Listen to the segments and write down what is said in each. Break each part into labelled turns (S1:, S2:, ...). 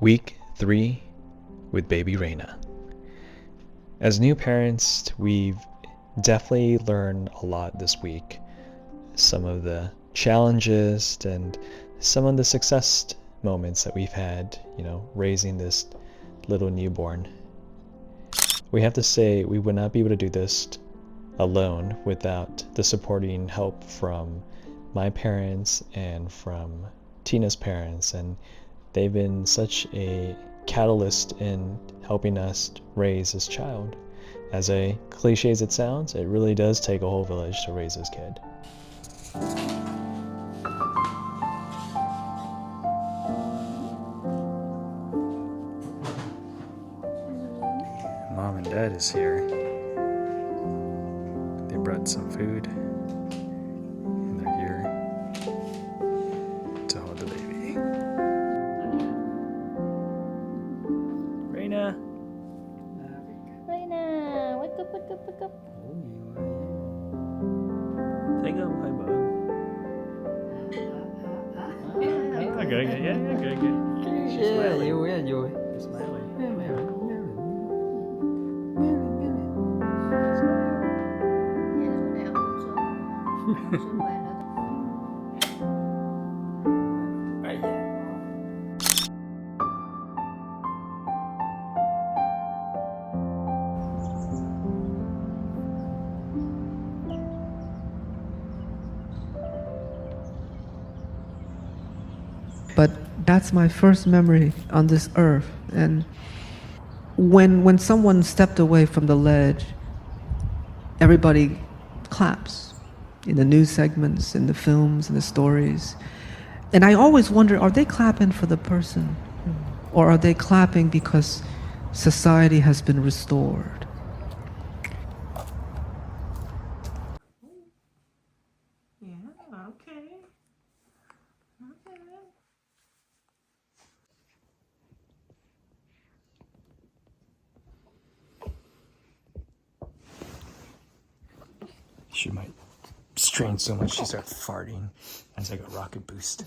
S1: Week 3 with baby Reina. As new parents, we've definitely learned a lot this week. Some of the challenges and some of the success moments that we've had, raising this little newborn. We have to say we would not be able to do this alone without the supporting help from my parents and from Tina's parents, and they've been such a catalyst in helping us raise this child. As a cliche as it sounds, it really does take a whole village to raise this kid. Mom and Dad is here. They brought some food, and they're here to hold the baby. Reina!
S2: Reina, wake up, wake up, wake up.
S1: Take up, hi Bob. Okay, yeah, good. She's smiling.
S3: Vui á, vui.
S1: She's smiling.
S2: Vậy là bữa nay ông xuống xuống ba nữa.
S3: But that's my first memory on this earth. And when someone stepped away from the ledge, everybody claps in the news segments, in the films, in the stories. And I always wonder, are they clapping for the person? Or are they clapping because society has been restored?
S1: Yeah, okay. She might strain so much she starts farting as I go rocket boost.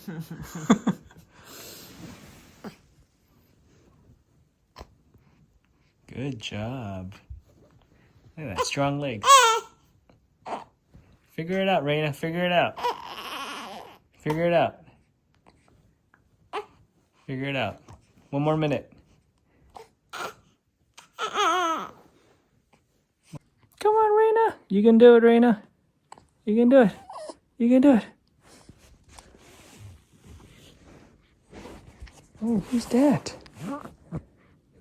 S1: Good job. Look at that, strong legs. Figure it out, Reina, figure it out. Figure it out. Figure it out. 1 more minute. Come on, Reina. You can do it, Reina. You can do it. You can do it. Oh, who's that?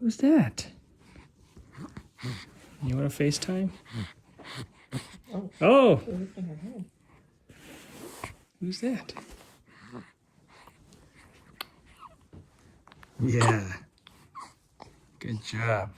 S1: Who's that? You want to FaceTime? Oh! Who's that? Yeah. Good job.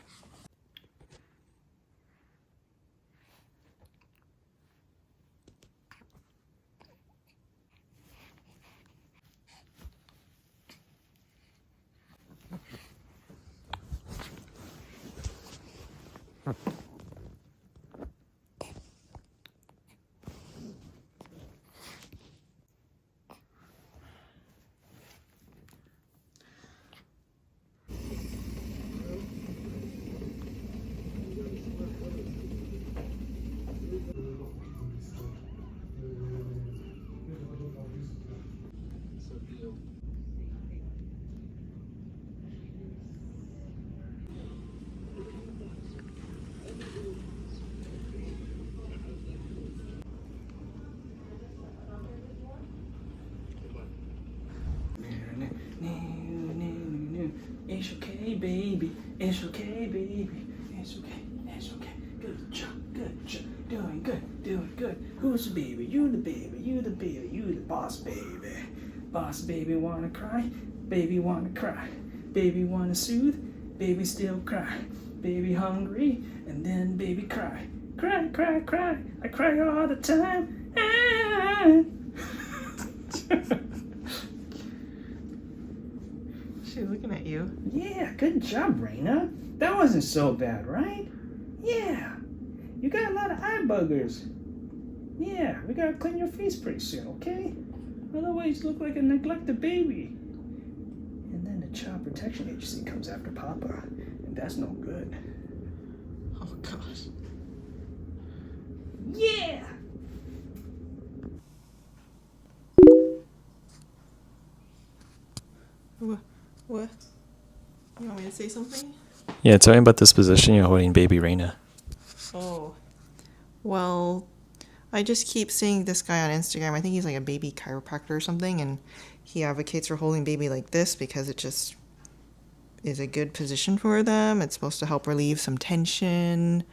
S1: It's okay, baby. It's okay, baby. It's okay. It's okay. Good job. Good job. Doing good. Doing good. Who's the baby? You the baby. You the baby. You the boss baby. Boss baby wanna cry. Baby wanna cry. Baby wanna soothe. Baby still cry. Baby hungry. And then baby cry. Cry, cry, cry. I cry all the time.
S3: She's looking at you.
S4: Yeah, good job, Reina. That wasn't so bad, right? Yeah. You got a lot of eye buggers. Yeah, we gotta clean your face pretty soon, okay? Otherwise you look like a neglected baby. And then the Child Protection Agency comes after Papa, and that's no good.
S5: Oh gosh.
S4: Yeah!
S5: What? You want me to say something?
S1: Yeah, tell me about this position you're holding baby Reina.
S5: Oh. Well, I just keep seeing this guy on Instagram. I think he's like a baby chiropractor or something, and he advocates for holding baby like this because it just is a good position for them. It's supposed to help relieve some tension.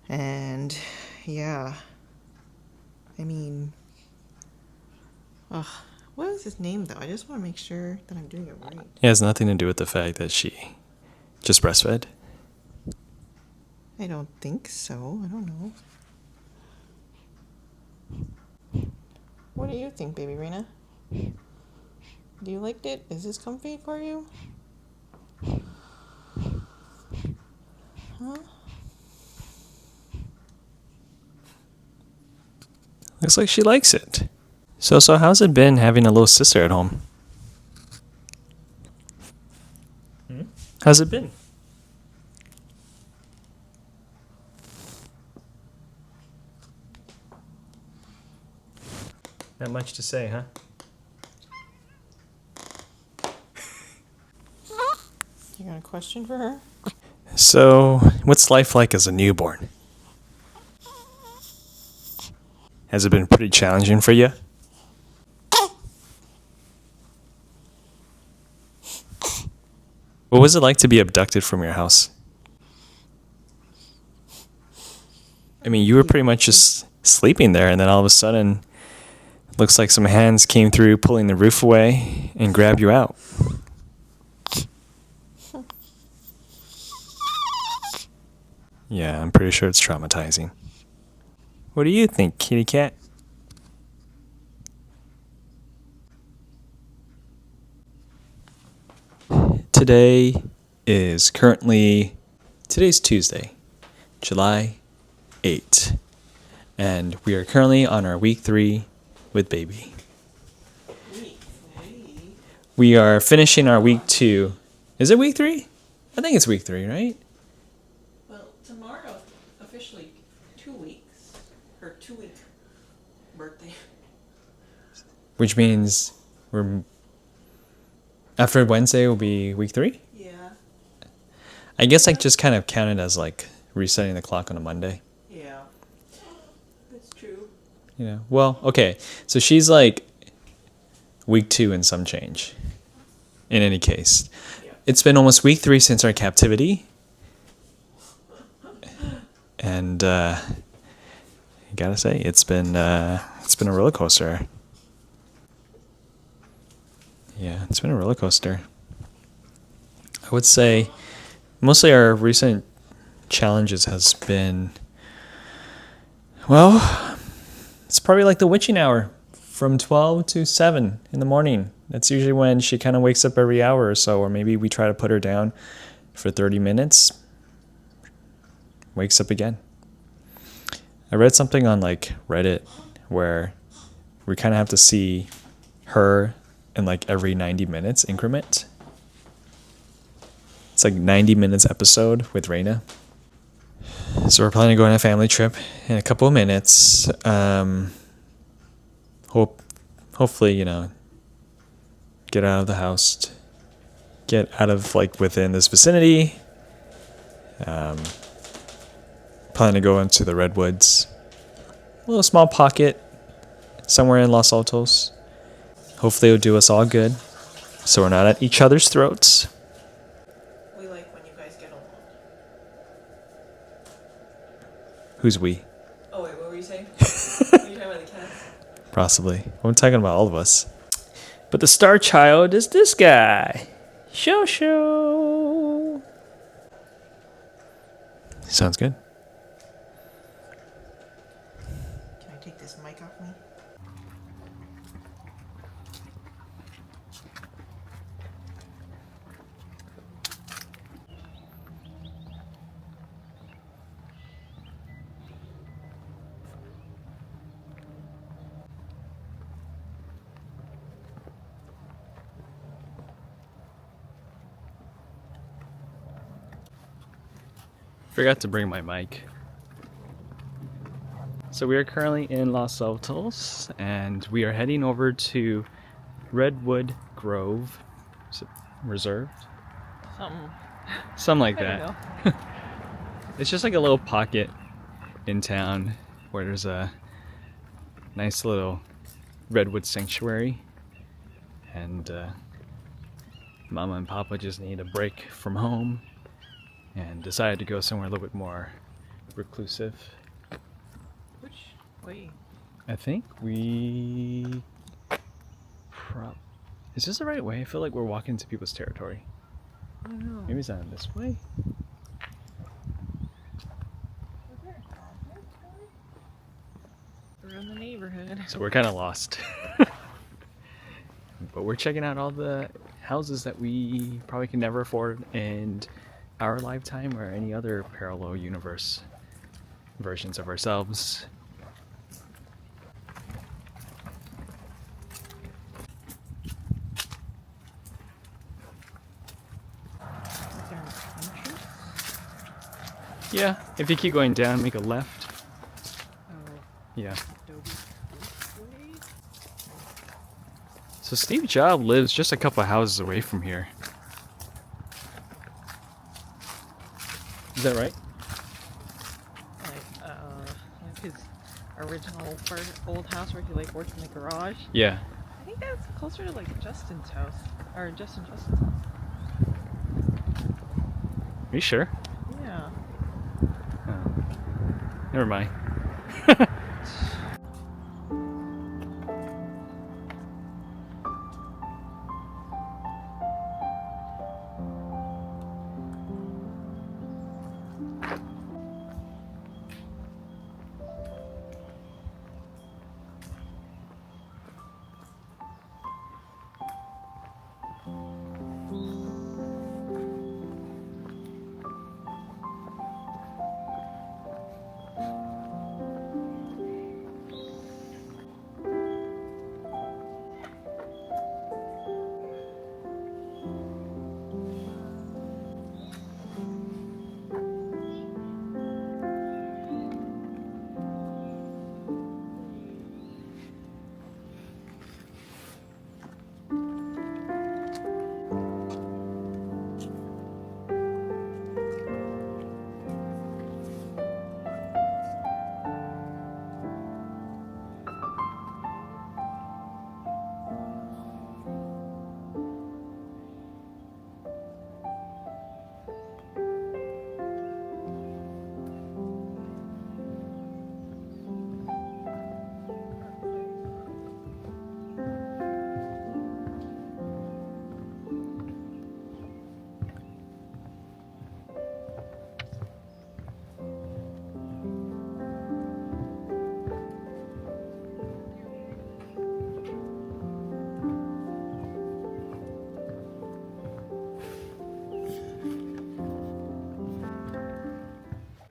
S5: And yeah. I mean, ugh, what is his name though? I just want to make sure that I'm doing it right.
S1: It has nothing to do with the fact that she just breastfed.
S5: I don't think so. I don't know. What do you think, baby Rena? Do you like it? Is this comfy for you? Huh?
S1: Looks like she likes it. So how's it been having a little sister at home? How's it been? Not much to say, huh?
S5: You got a question for her?
S1: So, what's life like as a newborn? Has it been pretty challenging for you? What was it like to be abducted from your house? I mean, you were pretty much just sleeping there, and then all of a sudden, looks like some hands came through, pulling the roof away, and grabbed you out. Yeah, I'm pretty sure it's traumatizing. What do you think, kitty cat? Today's Tuesday, July 8th, and we are currently on our week 3 with baby. We are finishing our week 2. Is it week 3? I think it's week 3, right?
S5: Well, tomorrow, officially 2 weeks. Her 2-week birthday.
S1: Which means after Wednesday will be week 3?
S5: Yeah.
S1: I guess I just kind of counted as like resetting the clock on a Monday.
S5: Yeah. That's true.
S1: You know, well, okay. So she's like week 2 and some change. In any case, it's been almost week 3 since our captivity, and I gotta say it's been a roller coaster. Yeah, it's been a roller coaster. I would say mostly our recent challenges has been, well, it's probably like the witching hour from 12 to 7 in the morning. That's usually when she kind of wakes up every hour or so, or maybe we try to put her down for 30 minutes, wakes up again. I read something on like Reddit where we kind of have to see her in like every 90 minutes increment. It's like 90 minutes episode with Reina. So we're planning to go on a family trip in a couple of minutes. Hopefully, you know, get out of the house, get out of like within this vicinity. Planning to go into the redwoods, a little small pocket somewhere in Los Altos. Hopefully it'll do us all good, so we're not at each other's throats.
S5: We like when you guys get along.
S1: Who's we?
S5: Oh wait, what were you saying? Were you talking about the cats?
S1: Possibly. I'm talking about all of us. But the star child is this guy. Shosho. Sounds good.
S5: Can I take this mic off me?
S1: Forgot to bring my mic. So we are currently in Los Altos and we are heading over to Redwood Grove Reserve. Something like that. It's just like a little pocket in town where there's a nice little redwood sanctuary, and Mama and Papa just need a break from home and decided to go somewhere a little bit more reclusive.
S5: Which way?
S1: I think we... Is this the right way? I feel like we're walking into people's territory.
S5: I don't know.
S1: Maybe it's not this way?
S5: We're in the neighborhood.
S1: So we're kind of lost. But we're checking out all the houses that we probably can never afford in our lifetime or any other parallel universe versions of ourselves.
S5: Is there an entrance?
S1: Yeah, if you keep going down, make a left.
S5: Oh,
S1: Yeah.
S5: Adobe way?
S1: So Steve Jobs lives just a couple of houses away from here. Is that right?
S5: Like his original old house where he like worked in the garage.
S1: Yeah.
S5: I think that's closer to like Justin's house. Or Justin's house.
S1: Are you sure?
S5: Yeah.
S1: Oh. Never mind.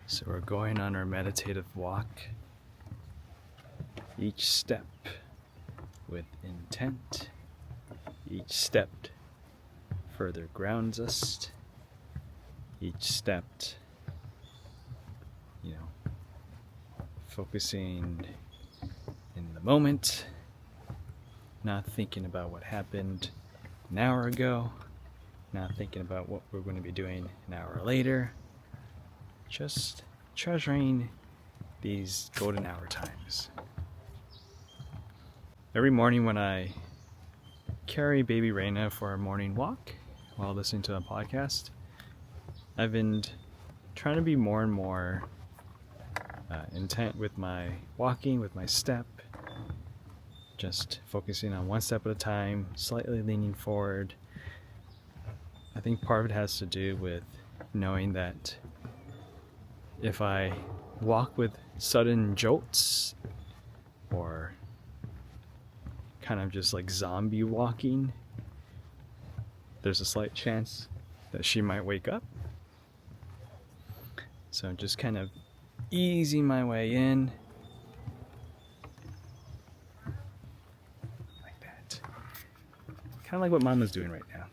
S1: So we're going on our meditative walk. Each step with intent. Each step further grounds us. Each step, focusing in the moment, not thinking about what happened an hour ago, not thinking about what we're going to be doing an hour later. Just treasuring these golden hour times. Every morning when I carry baby Reina for a morning walk while listening to a podcast, I've been trying to be more and more intent with my walking, with my step, just focusing on one step at a time, slightly leaning forward. I think part of it has to do with knowing that if I walk with sudden jolts or kind of just like zombie walking, there's a slight chance that she might wake up. So just kind of easing my way in like that. Kind of like what Mama's doing right now.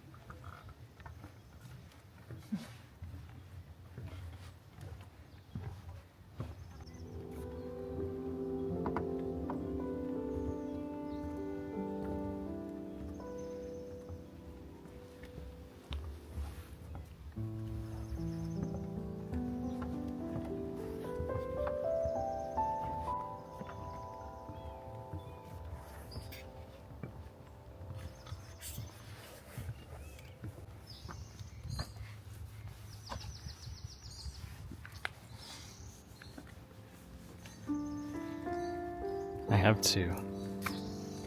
S1: have to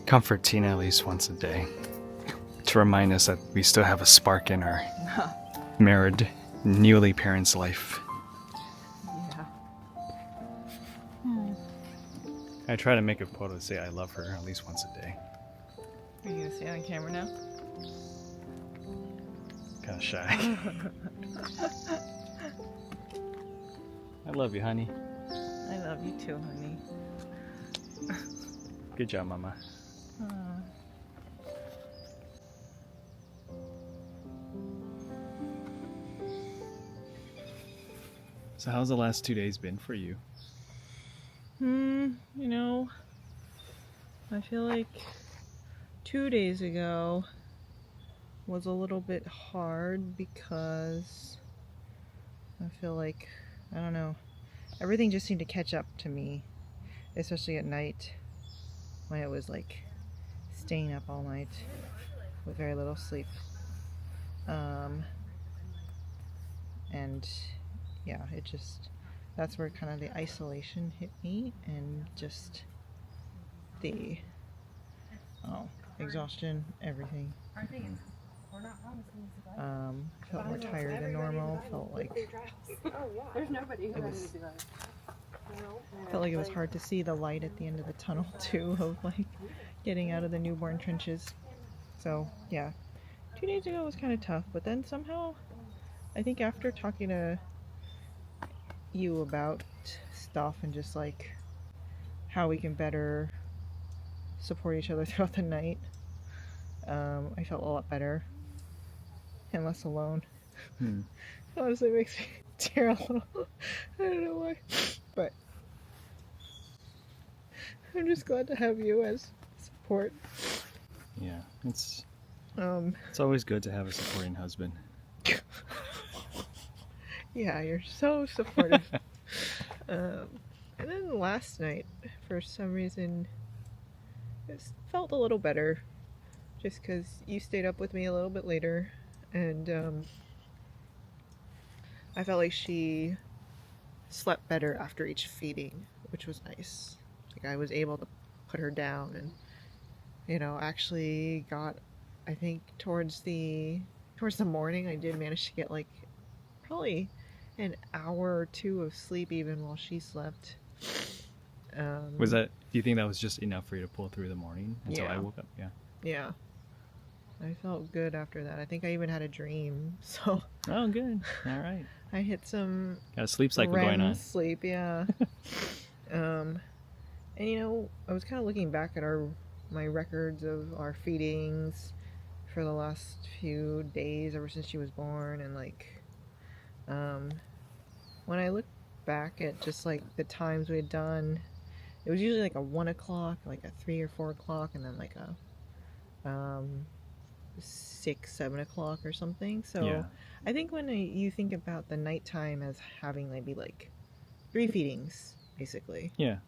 S1: comfort Tina at least once a day to remind us that we still have a spark in our married, newly parents' life.
S5: Yeah.
S1: I try to make a quote to say I love her at least once a day.
S5: Are you gonna say it on camera now?
S1: Kind of shy. I love you, honey.
S5: I love you too, honey.
S1: Good job, Mama. So how's the last 2 days been for you?
S5: You know, I feel like 2 days ago was a little bit hard because I feel like, I don't know, everything just seemed to catch up to me, especially at night when I was like staying up all night with very little sleep. And yeah, it just, that's where kind of the isolation hit me, and just the exhaustion, everything. Felt more tired than normal. Felt like it was hard to see the light at the end of the tunnel too, of like getting out of the newborn trenches. So yeah, 2 days ago was kind of tough, but then somehow I think after talking to you about stuff and just like how we can better support each other throughout the night, I felt a lot better and less alone. Honestly, it makes me tear a little. I don't know why, but I'm just glad to have you as support.
S1: Yeah, it's always good to have a supporting husband.
S5: Yeah, you're so supportive. And then last night, for some reason, it felt a little better, just because you stayed up with me a little bit later, and I felt like she slept better after each feeding, which was nice. Like I was able to put her down, and actually got, I think towards the morning, I did manage to get like probably an hour or two of sleep even while she slept.
S1: Do you think that was just enough for you to pull through the morning until I
S5: Yeah.
S1: woke up? Yeah.
S5: Yeah, I felt good after that. I think I even had a dream, so
S1: Oh, good. All right.
S5: I hit some
S1: Got a sleep cycle
S5: REM
S1: going on.
S5: sleep. Yeah. And I was kind of looking back at my records of our feedings for the last few days ever since she was born, and like when I look back at just like the times we had done, it was usually like a 1 o'clock, like a 3 or 4 o'clock, and then like a 6, 7 o'clock or something. So
S1: Yeah.
S5: I think when you think about the nighttime as having maybe like 3 feedings, basically.
S1: Yeah.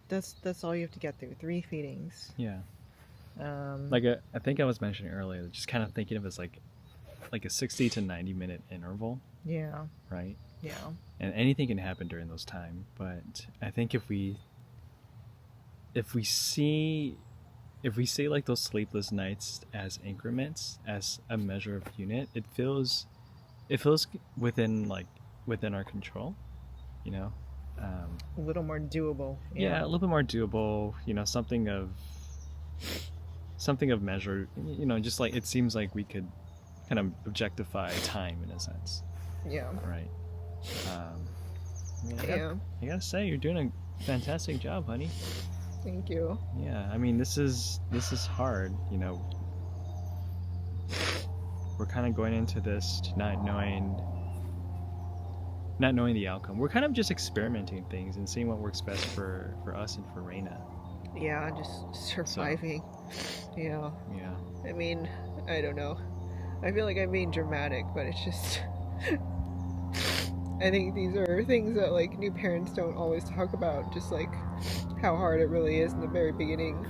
S5: That's all you have to get through, 3 feedings.
S1: Yeah. I think I was mentioning earlier, just kind of thinking of it as like a 60 to 90 minute interval,
S5: Yeah.
S1: right?
S5: Yeah.
S1: And anything can happen during those time. But I think if we see like those sleepless nights as increments, as a measure of unit, it feels within our control,
S5: A little more doable.
S1: Yeah, a little bit more doable, something of measure, just like it seems like we could kind of objectify time in a sense,
S5: Yeah.
S1: right?
S5: Yeah.
S1: I gotta say, you're doing a fantastic job, honey.
S5: Thank you.
S1: Yeah, I mean, this is hard, We're kind of going into this not knowing the outcome. We're kind of just experimenting things and seeing what works best for us and for Reina.
S5: Yeah, just surviving. Yeah.
S1: Yeah.
S5: I mean, I don't know. I feel like I'm being dramatic, but it's just I think these are things that like new parents don't always talk about, just like how hard it really is in the very beginning.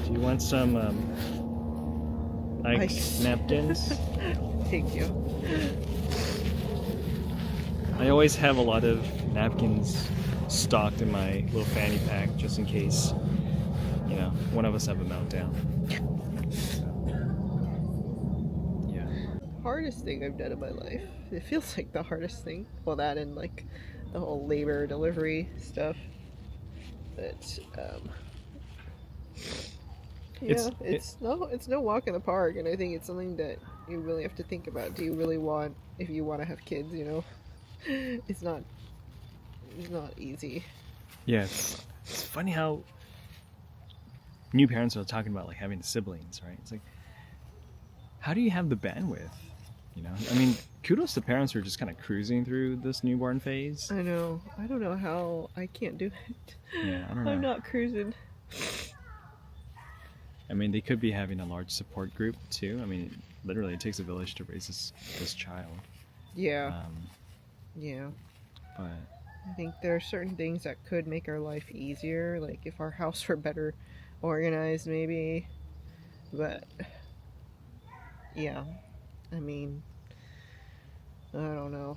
S1: Do you want some
S5: Ice.
S1: napkins?
S5: Thank you.
S1: I always have a lot of napkins stocked in my little fanny pack just in case, one of us have a meltdown. Yeah.
S5: Hardest thing I've done in my life. It feels like the hardest thing. Well, that and like the whole labor delivery stuff. But yeah, it's no walk in the park, and I think it's something that you really have to think about. Do you really want, if you want to have kids, it's not easy.
S1: Yeah, it's funny how new parents are talking about like having siblings, right? It's like, how do you have the bandwidth? I mean, kudos to parents who are just kind of cruising through this newborn phase.
S5: I know. I don't know how I can't do it.
S1: Yeah, I don't know.
S5: I'm not cruising.
S1: I mean, they could be having a large support group too. I mean, literally, it takes a village to raise this child.
S5: Yeah. Yeah.
S1: But
S5: I think there are certain things that could make our life easier, like if our house were better organized, maybe. But yeah, I mean, I don't know.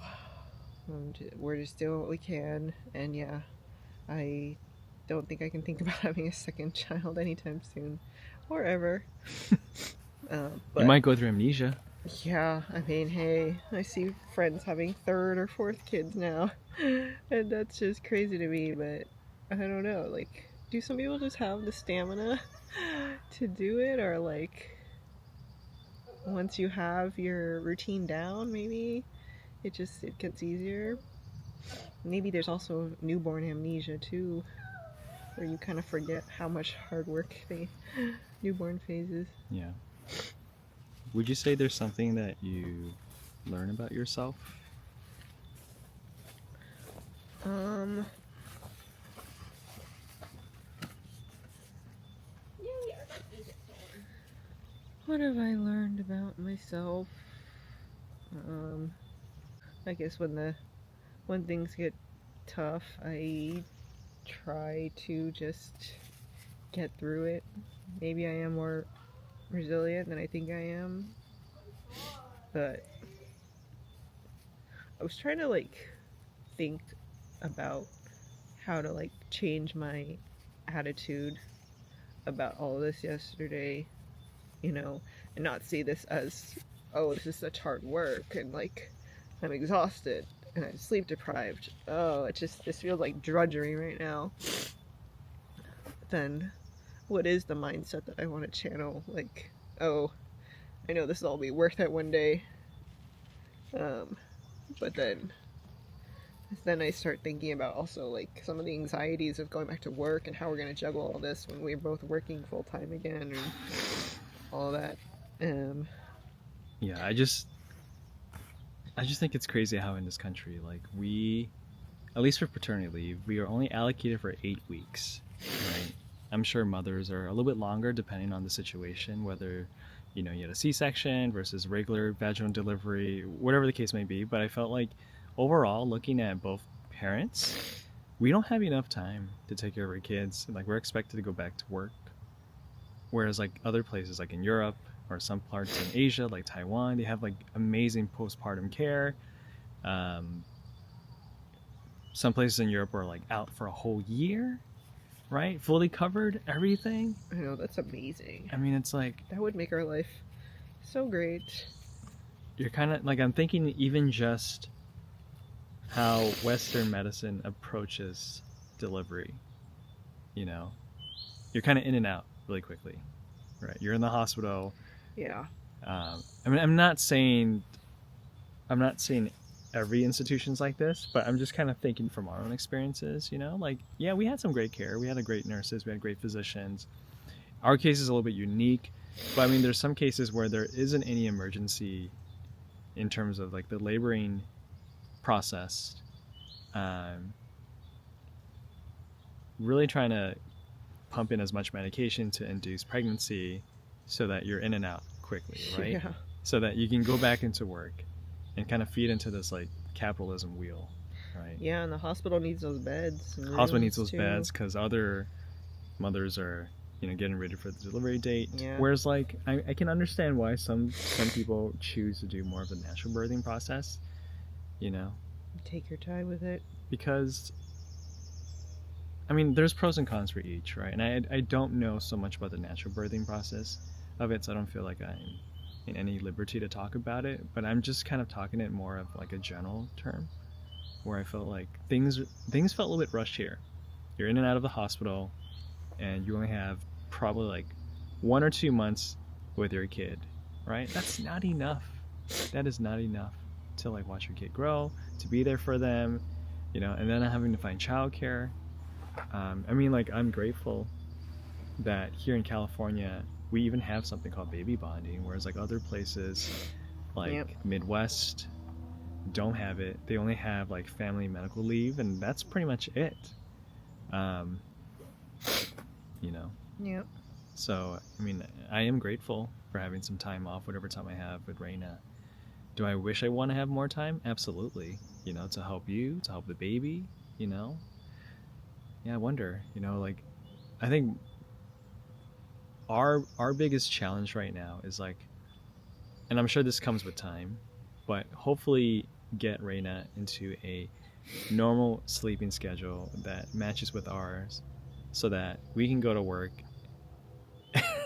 S5: We're just doing what we can, and yeah, I don't think I can think about having a second child anytime soon, or ever. But
S1: you might go through amnesia.
S5: yeah, I mean, hey, I see friends having third or fourth kids now, and that's just crazy to me, but I don't know, like, do some people just have the stamina to do it, or like, once you have your routine down, maybe it gets easier? Maybe there's also newborn amnesia too, where you kind of forget how much hard work the newborn phase is.
S1: Yeah. Would you say there's something that you learn about yourself?
S5: What have I learned about myself? I guess when things get tough, I try to just get through it. Maybe I am more resilient than I think I am, but I was trying to like think about how to like change my attitude about all of this yesterday, and not see this as, oh, this is such hard work and like I'm exhausted and I'm sleep deprived. Oh, this feels like drudgery right now. Then what is the mindset that I want to channel? Like, oh, I know this will all be worth it one day. But then I start thinking about also like some of the anxieties of going back to work and how we're gonna juggle all this when we're both working full time again and all that.
S1: Yeah, I just think it's crazy how in this country, like, we, at least for paternity leave, we are only allocated for 8 weeks, right? I'm sure mothers are a little bit longer depending on the situation, whether you had a C-section versus regular vaginal delivery, whatever the case may be. But I felt like overall, looking at both parents, we don't have enough time to take care of our kids. Like, we're expected to go back to work, whereas like other places like in Europe or some parts in Asia like Taiwan, they have like amazing postpartum care. Some places in Europe are like out for a whole year, right? Fully covered, everything.
S5: I know, that's amazing.
S1: I mean, it's like,
S5: That would make our life so great.
S1: you're kind of like, I'm thinking even just how Western medicine approaches delivery. You're kind of in and out really quickly, right? You're in the hospital.
S5: Yeah.
S1: I mean, I'm not saying every institution's like this, but I'm just kind of thinking from our own experiences, like, yeah, we had some great care. We had great nurses. We had great physicians. Our case is a little bit unique, but I mean, there's some cases where there isn't any emergency in terms of like the laboring process. Really trying to pump in as much medication to induce pregnancy so that you're in and out quickly, right?
S5: Yeah.
S1: So that you can go back into work and kind of feed into this like capitalism wheel, right?
S5: Yeah, and the hospital needs those beds. And
S1: Hospital needs
S5: rooms,
S1: those
S5: too.
S1: beds because other mothers are, getting ready for the delivery date.
S5: Yeah.
S1: Whereas like I can understand why some people choose to do more of the natural birthing process,
S5: Take your time with it.
S1: because I mean, there's pros and cons for each, right? And I don't know so much about the natural birthing process of it, so I don't feel like I'm in any liberty to talk about it. But I'm just kind of talking it more of like a general term, where I felt like things felt a little bit rushed here. You're in and out of the hospital, and you only have probably like 1 or 2 months with your kid, right? That's not enough. That is not enough to like watch your kid grow, to be there for them, you know, and then having to find childcare. I mean, like, I'm grateful that here in California we even have something called baby bonding, whereas like other places like
S5: Yep.
S1: Midwest don't have it. They only have like family medical leave, and that's pretty much it. You know,
S5: Yep.
S1: so I mean, I am grateful for having some time off, whatever time I have with Reina. Do I wish I want to have more time? Absolutely. You know, to help you, to help the baby, you know. Yeah, I wonder, you know, like, I think our biggest challenge right now is like, and I'm sure this comes with time, but hopefully get Reina into a normal sleeping schedule that matches with ours, so that we can go to work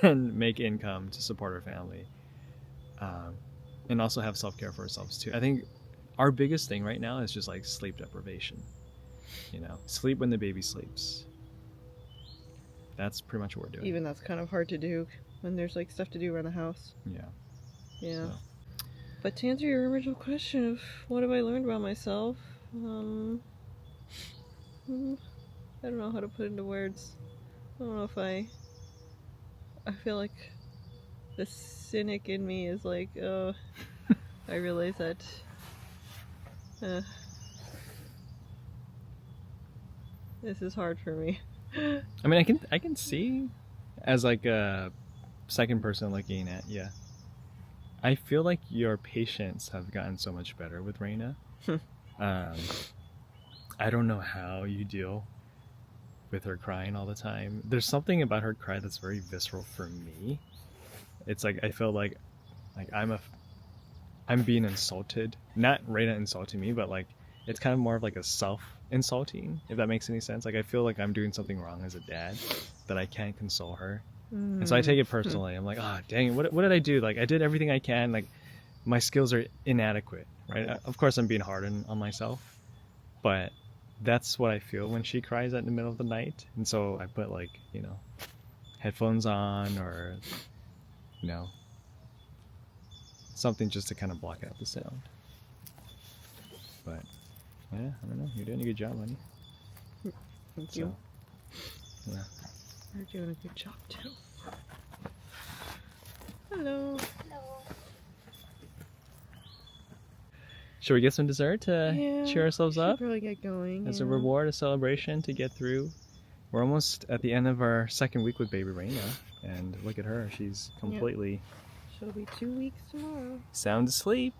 S1: and make income to support our family, and also have self-care for ourselves too. I think our biggest thing right now is just like sleep deprivation. You know, sleep when the baby sleeps. That's pretty much what we're doing.
S5: Even that's kind of hard to do when there's like stuff to do around the house.
S1: Yeah.
S5: Yeah.
S1: So.
S5: But to answer your original question of what have I learned about myself, I don't know how to put it into words. I don't know if I feel like the cynic in me is like, oh, I realize that this is hard for me.
S1: I mean, I can see as like a second person looking at you. I feel like your patience have gotten so much better with Reina. I don't know how you deal with her crying all the time. There's something about her cry that's very visceral for me. It's like I feel like I'm being insulted. Not Reina insulting me, but like it's kind of more of like a self-insulting, if that makes any sense. Like I feel like I'm doing something wrong as a dad, that I can't console her. And so I take it personally. I'm like, oh, dang it, what did I do? Like I did everything I can. Like my skills are inadequate, right? Of course I'm being hard on myself, but that's what I feel when she cries at the middle of the night. And so I put like, you know, headphones on, or, you know, something just to kind of block out the sound. But yeah, I don't know. You're doing a good job, honey.
S5: Thank you.
S1: So, yeah.
S5: You're doing a good job too. Hello.
S1: Should we get some dessert to cheer ourselves up?
S5: Probably get going.
S1: As a reward, a celebration to get through. We're almost at the end of our second week with baby Reina, and look at her. She's completely
S5: She'll be 2 weeks tomorrow.
S1: sound asleep.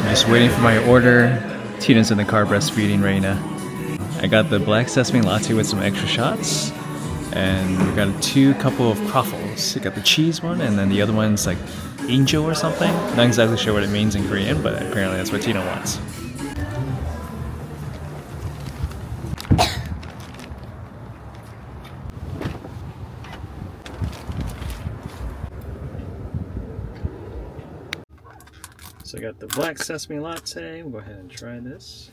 S1: Just waiting for my order. Tina's in the car breastfeeding Reina. I got the black sesame latte with some extra shots, and we got 2 couple of croffles. I got the cheese one, and then the other one's like angel or something. Not exactly sure what it means in Korean, but apparently that's what Tina wants. So I got the black sesame latte. We'll go ahead and try this.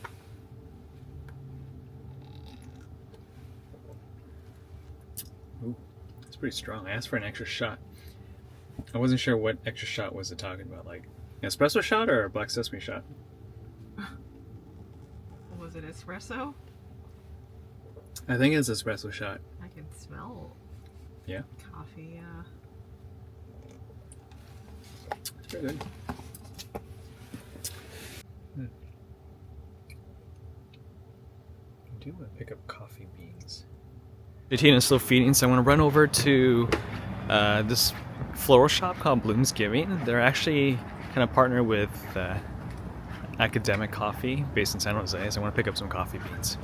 S1: Ooh, it's pretty strong. I asked for an extra shot. I wasn't sure what extra shot was it talking about, like an espresso shot or a black sesame shot.
S5: Was it espresso?
S1: I think it's espresso shot.
S5: I can smell
S1: Yeah,
S5: coffee, yeah.
S1: it's pretty good. I do want to pick up coffee beans. Tina's still feeding, so I'm going to run over to this floral shop called Bloomsgiving. They're actually kind of partnered with Academic Coffee based in San Jose, so I want to pick up some coffee beans.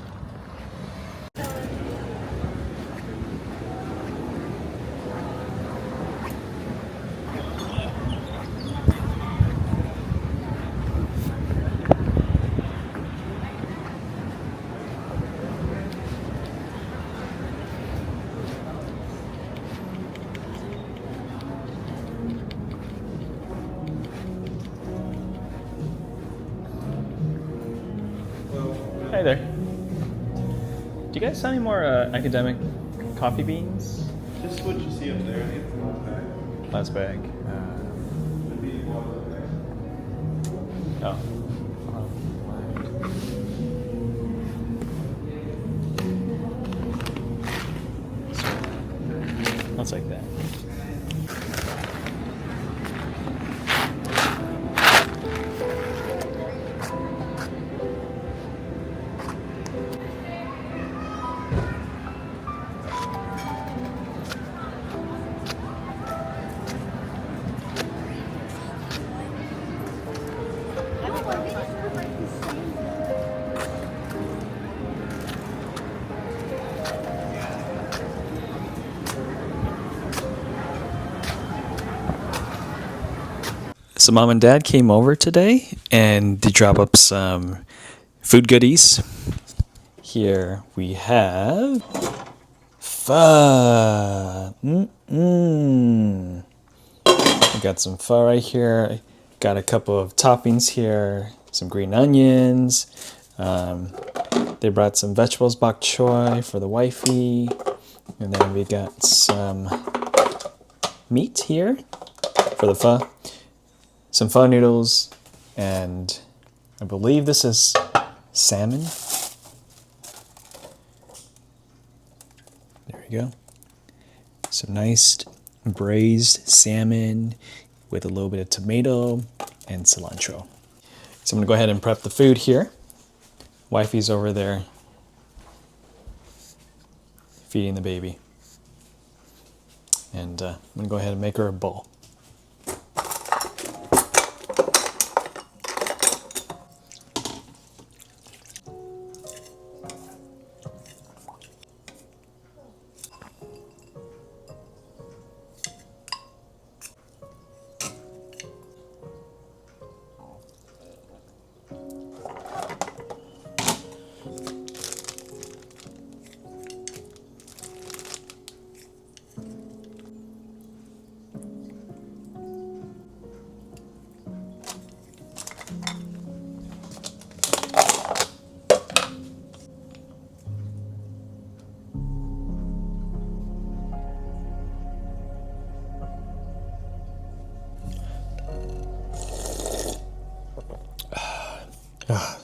S1: Hi there. Do you guys sell any more academic coffee beans?
S6: Just what you see up there. I think it's a
S1: Last bag. Oh. I'll take that. So mom and dad came over today and they drop up some food goodies. Here we have pho. I got some pho right here. Got a couple of toppings here. Some green onions. They brought some vegetables bok choy for the wifey. And then we got some meat here for the pho. Some pho noodles, and I believe this is salmon. There we go. Some nice braised salmon with a little bit of tomato and cilantro. So I'm gonna go ahead and prep the food here. Wifey's over there feeding the baby. And I'm gonna go ahead and make her a bowl.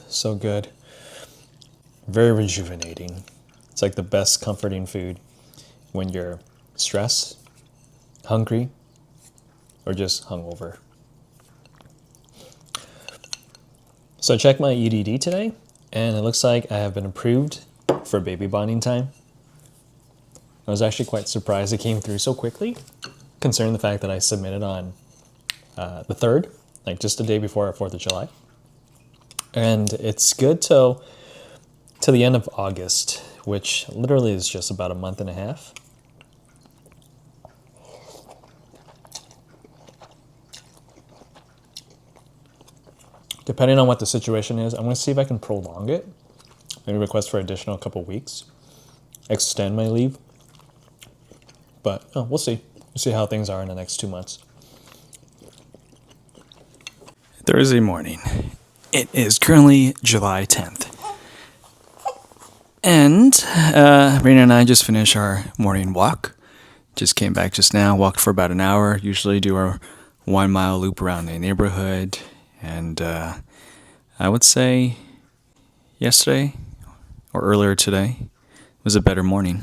S1: So good. Very rejuvenating. It's like the best comforting food when you're stressed, hungry, or just hungover. So I checked my EDD today, and it looks like I have been approved for baby bonding time. I was actually quite surprised it came through so quickly, considering the fact that I submitted on the 3rd, like just the day before our 4th of July. And it's good till the end of August, which literally is just about a month and a half. Depending on what the situation is, I'm going to see if I can prolong it. Maybe request for additional couple weeks. Extend my leave. But we'll see. We'll see how things are in the next 2 months. Thursday morning. It is currently July 10th. And Raina and I just finished our morning walk.
S7: Just came back just now, walked for about an hour. Usually do our 1 mile loop around the neighborhood. And I would say yesterday or earlier today was a better morning.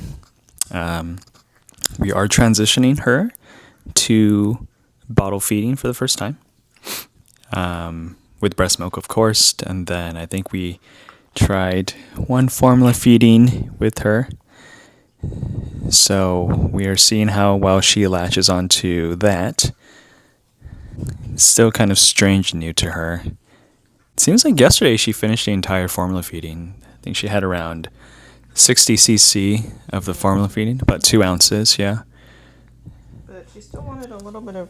S7: We are transitioning her to bottle feeding for the first time, with breast milk, of course. And then I think we tried one formula feeding with her. So we are seeing how well she latches onto that. It's still kind of strange and new to her. It seems like yesterday she finished the entire formula feeding. I think she had around 60 cc of the formula feeding, about 2 ounces, yeah.
S5: But she still wanted a little bit of.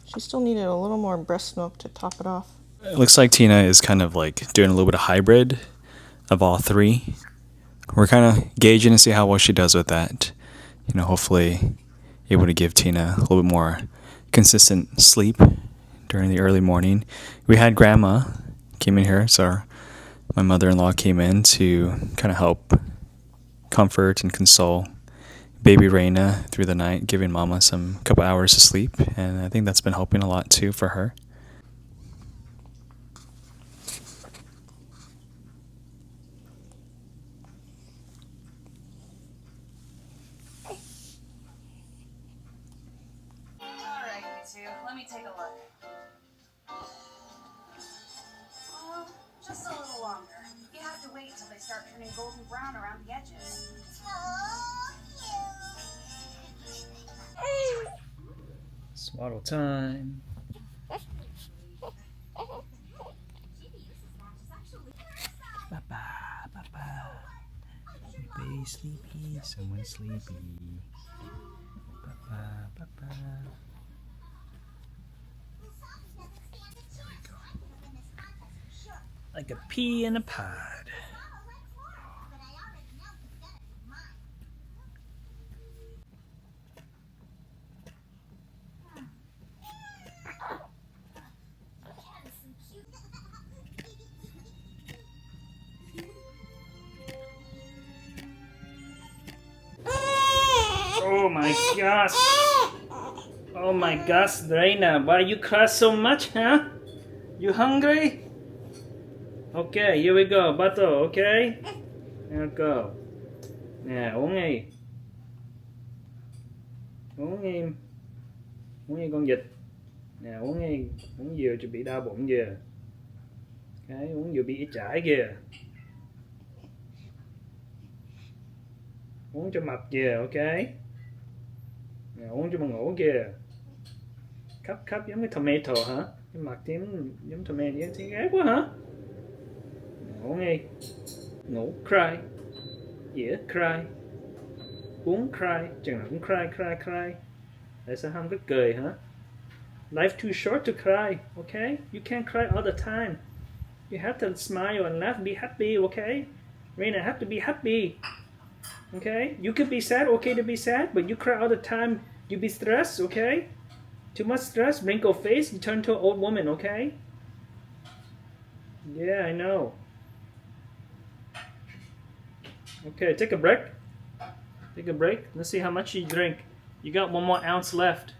S5: She still needed a little more breast milk to top it off.
S7: It looks like Tina is kind of like doing a little bit of hybrid of all three. We're kind of gauging to see how well she does with that. Hopefully able to give Tina a little bit more consistent sleep during the early morning. We had Grandma came in here, so my mother-in-law came in to kind of help comfort and console baby Reina through the night, giving Mama some couple hours of sleep, and I think that's been helping a lot too for her.
S8: Alright, you two, let me take a look. Just a little longer. You have to wait till they start turning golden brown around the edges.
S4: Swaddle time. Papa, papa. Sleepy, sleepy, someone sleepy. Papa, papa. There we go. Like a pea in a pod. Oh my gosh! Oh my gosh, Reina, why you cry so much, huh? You hungry? Okay, here we go, bottle, okay? Now go. Nè, uống đi. Uống đi. Uống đi con vịt. Nè, uống đi. Uống nhiều cho bị đau bụng kìa. Cái uống nhiều bị chảy kìa. Uống cho mập kìa, ok? Nè, uống cho mà ngủ kìa. Khắp giống cái tomato hả? Cái mặt tím giống tomato thì ghét quá hả? Ngủ đi. Ngủ, cry. Yeah, cry. Uống cry. Chừng nào cũng cry. Tại sao không có cười hả? Life too short to cry, okay? You can't cry all the time. You have to smile and laugh, be happy, okay? Reina, have to be happy. Okay? You could be sad, okay to be sad, but you cry all the time, you be stressed, okay? Too much stress, wrinkle face, you turn to an old woman, okay? Yeah, I know. Okay, take a break. Take a break. Let's see how much you drink. You got 1 more ounce left.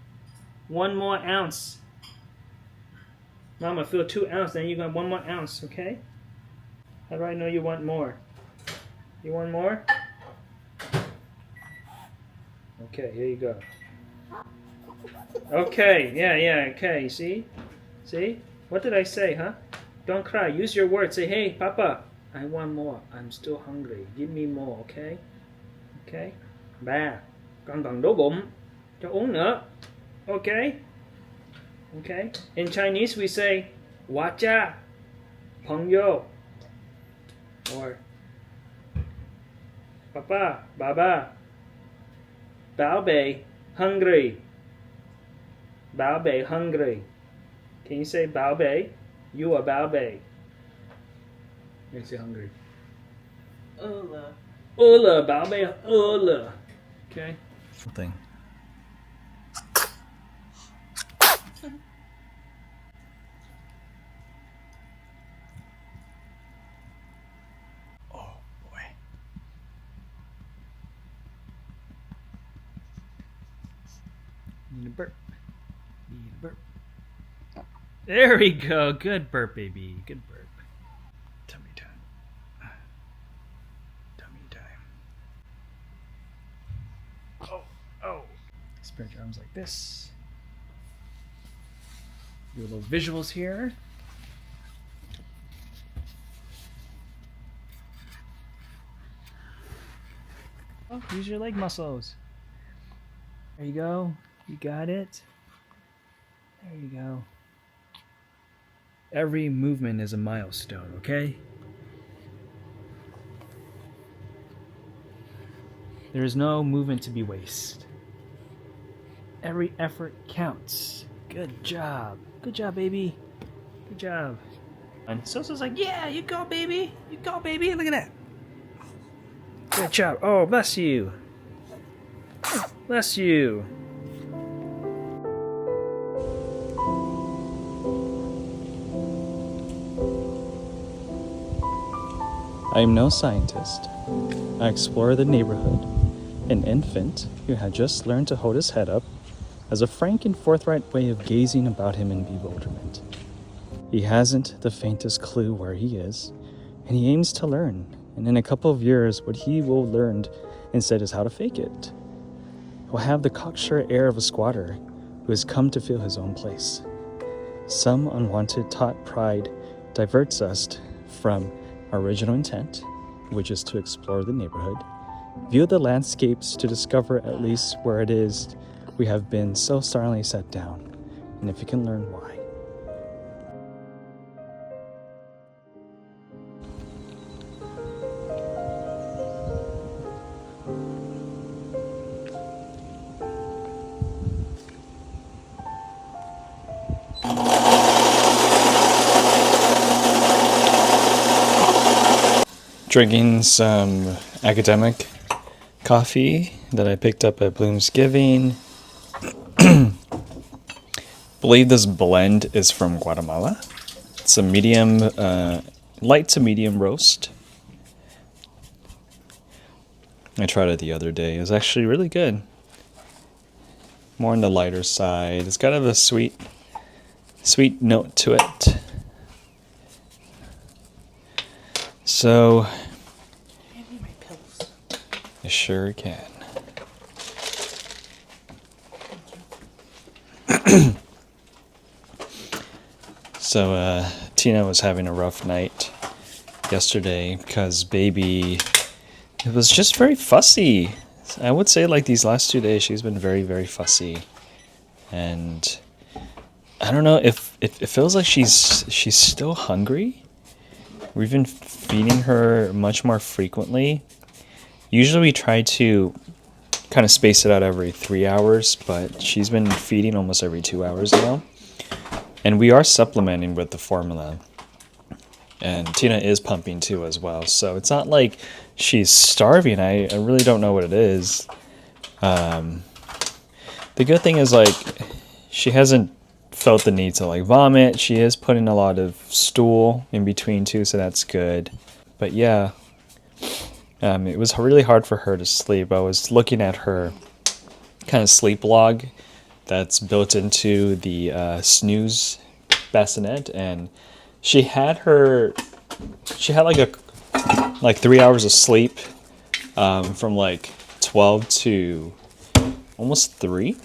S4: 1 more ounce. Mama, fill 2 ounces, then you got 1 more ounce, okay? How do I know you want more? You want more? Okay, here you go. Okay, yeah, okay, see? See? What did I say, huh? Don't cry, use your words. Say, hey, Papa, I want more. I'm still hungry. Give me more, okay? Okay? Ba, con còn đói bụng. Cho uống nữa. Okay? Okay? In Chinese we say, Wacha, Pengyo, or Papa, Baba, Bao Bei, hungry. Bao Bei, hungry. Can you say Bao Bei? You are Bao Bei. Makes you hungry. Ula, Bao Bei, Ula. Okay?
S7: Something. Oh boy.
S4: Need a burp. Need a burp. There we go. Good burp, baby. Good burp. Tummy time. Tummy time. Oh, oh. Spread your arms like this. Do a little visuals here. Oh, use your leg muscles. There you go. You got it. There you go. Every movement is a milestone, okay? There is no movement to be wasted. Every effort counts. Good job. Good job, baby. Good job. And Sosa's like, yeah, you go, baby. You go, baby. Look at that. Good job. Oh, bless you. Bless you.
S7: I am no scientist. I explore the neighborhood. An infant who had just learned to hold his head up has a frank and forthright way of gazing about him in bewilderment. He hasn't the faintest clue where he is, and he aims to learn, and in a couple of years what he will learn instead is how to fake it. He'll have the cocksure air of a squatter who has come to feel his own place. Some unwanted taught pride diverts us from our original intent, which is to explore the neighborhood, view the landscapes to discover at least where it is we have been so sternly set down, and if you can learn why. Drinking some academic coffee that I picked up at Bloomsgiving. Believe this blend is from Guatemala. It's a medium, light to medium roast. I tried it the other day. It was actually really good. More on the lighter side. It's kind of a sweet note to it. So, I sure can. So, Tina was having a rough night yesterday because baby, it was just very fussy. I would say like these last 2 days she's been very, very fussy. And I don't know if it feels like she's still hungry. We've been feeding her much more frequently. Usually we try to kind of space it out every 3 hours, but she's been feeding almost every 2 hours now. And we are supplementing with the formula. And Tina is pumping too as well. So it's not like she's starving. I really don't know what it is. The good thing is like she hasn't felt the need to like vomit. She is putting a lot of stool in between too, so that's good. But yeah, it was really hard for her to sleep. I was looking at her kind of sleep log that's built into the snooze bassinet, and she had like 3 hours of sleep from like 12 to almost 3,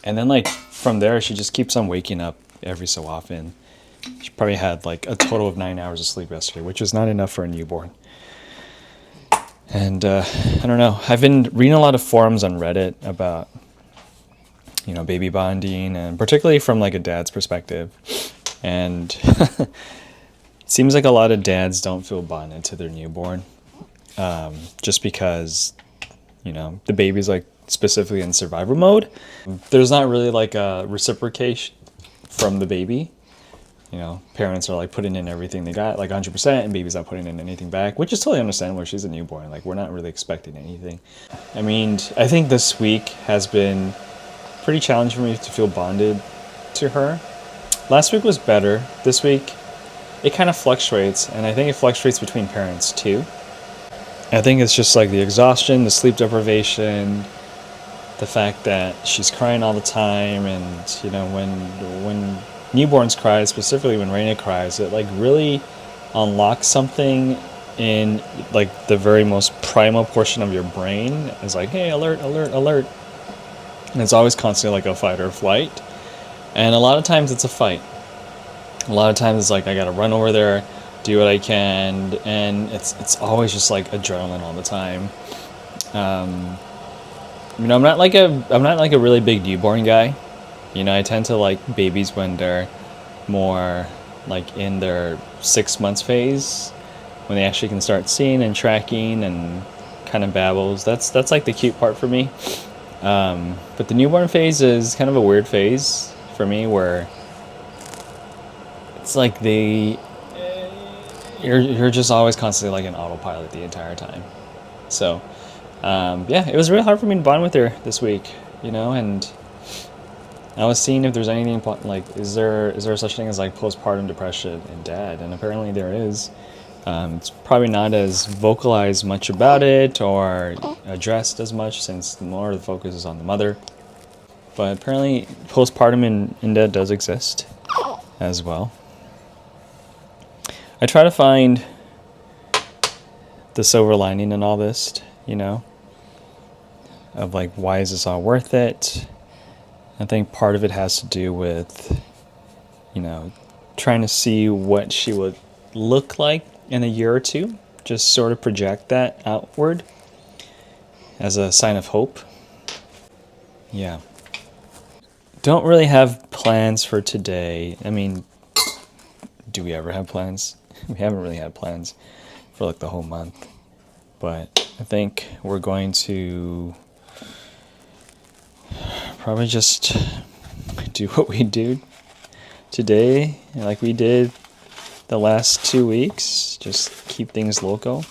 S7: and then like from there she just keeps on waking up every so often. She probably had like a total of 9 hours of sleep yesterday, which is not enough for a newborn. And I don't know, I've been reading a lot of forums on Reddit about, you know, baby bonding, and particularly from like a dad's perspective. And it seems like a lot of dads don't feel bonded to their newborn, just because, you know, the baby's like specifically in survival mode. There's not really like a reciprocation from the baby. You know, parents are like putting in everything they got, like 100%, and baby's not putting in anything back, which is totally understandable. She's a newborn. Like, we're not really expecting anything. I mean, I think this week has been pretty challenging for me to feel bonded to her. Last week was better. This week, it kind of fluctuates, and I think it fluctuates between parents too. I think it's just like the exhaustion, the sleep deprivation,
S1: the fact that she's crying all the time, and you know, when newborns cry, specifically when Raina cries, it like really unlocks something in like the very most primal portion of your brain. It's like, hey, alert, alert, alert. And it's always constantly like a fight or flight. And a lot of times it's a fight. A lot of times it's like I gotta run over there, do what I can, and it's always just like adrenaline all the time. You know, I'm not like a really big newborn guy. You know, I tend to like babies when they're more like in their 6 months phase, when they actually can start seeing and tracking and kind of babbles. That's like the cute part for me. But the newborn phase is kind of a weird phase for me, where it's like you're just always constantly like an autopilot the entire time. So yeah, it was really hard for me to bond with her this week, you know, and I was seeing if there's anything like, is there such thing as like postpartum depression in dad, and apparently there is. It's probably not as vocalized much about it or addressed as much, since more of the focus is on the mother. But apparently postpartum in dad does exist as well. I try to find the silver lining in all this, you know, of like, why is this all worth it? I think part of it has to do with, you know, trying to see what she would look like in a year or two, just sort of project that outward as a sign of hope. Yeah. Don't really have plans for today. I mean, do we ever have plans? We haven't really had plans for like the whole month. But I think we're going to probably just do what we do today, like we did the last 2 weeks. Just keep things local.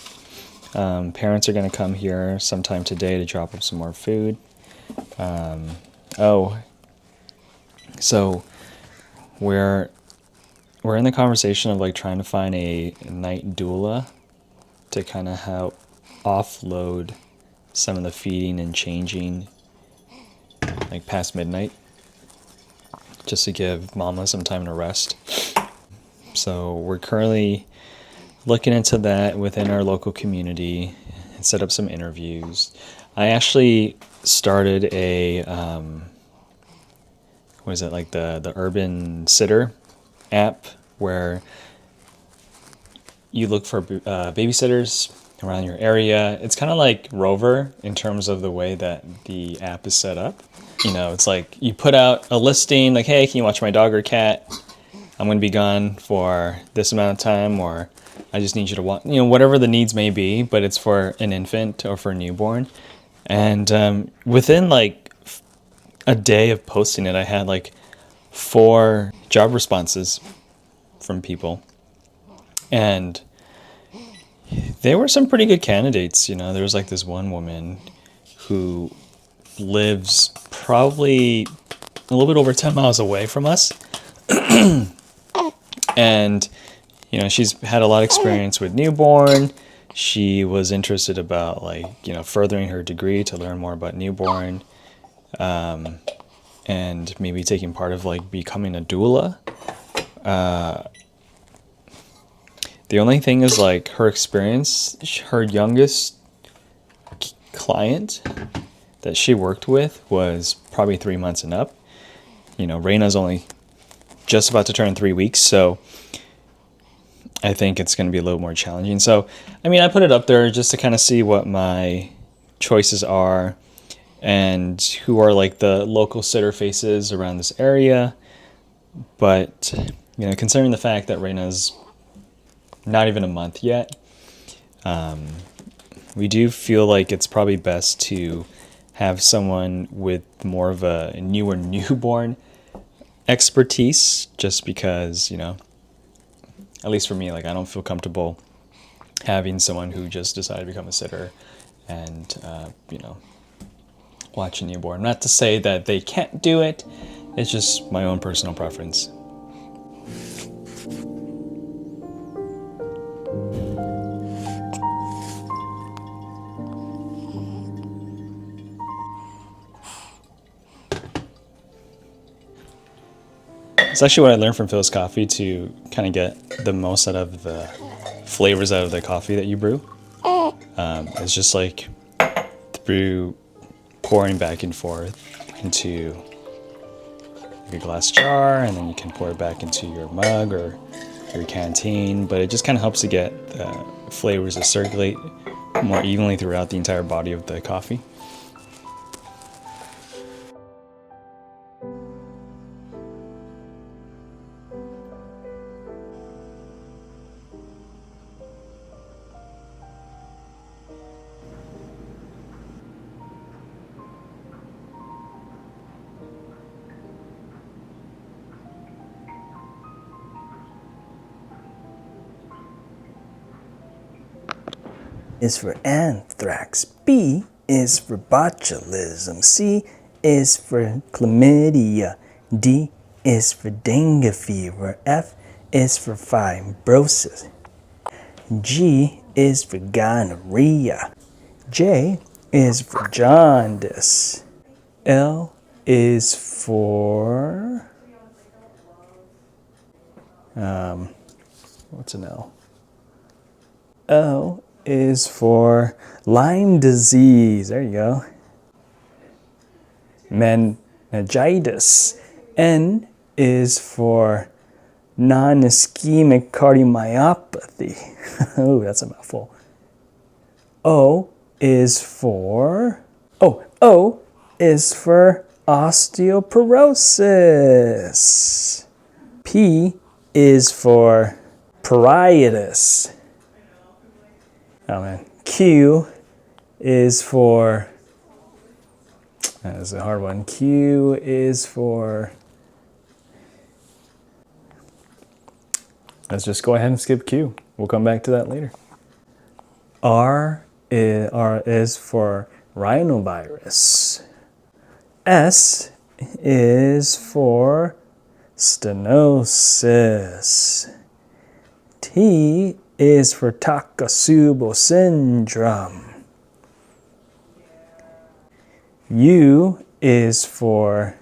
S1: Parents are going to come here sometime today to drop up some more food. So we're in the conversation of like trying to find a night doula to kind of help offload some of the feeding and changing like past midnight, just to give mama some time to rest. So we're currently looking into that within our local community and set up some interviews. I actually started a what is it, like the urban sitter app, where you look for babysitters around your area. It's kind of like Rover in terms of the way that the app is set up. You know, it's like you put out a listing like, hey, can you watch my dog or cat? I'm going to be gone for this amount of time, or I just need you to watch, you know, whatever the needs may be, but it's for an infant or for a newborn. And within like a day of posting it, I had like 4 job responses from people. And they were some pretty good candidates. You know, there was like this one woman who lives probably a little bit over 10 miles away from us. And, you know, she's had a lot of experience with newborn. She was interested about like, you know, furthering her degree to learn more about newborn. And maybe taking part of like becoming a doula. The only thing is like her experience, her youngest client that she worked with was probably 3 months and up. You know, Raina's only just about to turn 3 weeks, so I think it's going to be a little more challenging. So, I mean, I put it up there just to kind of see what my choices are and who are like the local sitter faces around this area. But, you know, considering the fact that Raina's not even a month yet, we do feel like it's probably best to have someone with more of a newer newborn expertise, just because, you know, at least for me, like I don't feel comfortable having someone who just decided to become a sitter and, you know, watch a newborn. Not to say that they can't do it, it's just my own personal preference.
S7: It's actually what I learned from Phil's Coffee to kind of get the most out of the flavors out of the coffee that you brew. It's just like through pouring back and forth into like a glass jar, and then you can pour it back into your mug or your canteen. But it just kind of helps to get the flavors to circulate more evenly throughout the entire body of the coffee.
S9: Is for anthrax. B is for botulism. C is for chlamydia. D is for dengue fever. F is for fibrosis. G is for gonorrhea. J is for jaundice. L is for what's an L? L is for Lyme disease. There you go. Meningitis. N is for non-ischemic cardiomyopathy. Oh, that's a mouthful. O is for osteoporosis. P is for pruritus. Oh man. Q is for, that is a hard one. Q is for, let's just go ahead and skip Q. We'll come back to that later. R is for rhinovirus. S is for stenosis. T is for Takotsubo syndrome. U is for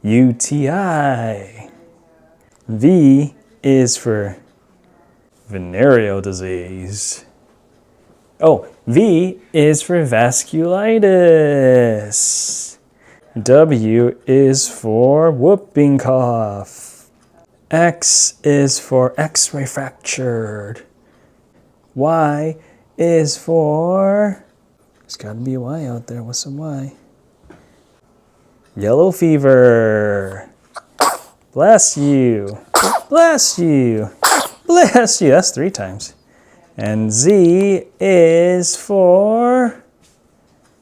S9: UTI. V is for venereal disease. Oh, V is for vasculitis. W is for whooping cough. X is for X-ray fractured. Y is for, there's got to be a Y out there. What's a Y? Yellow fever. Bless you. Bless you. Bless you. That's 3 times. And Z is for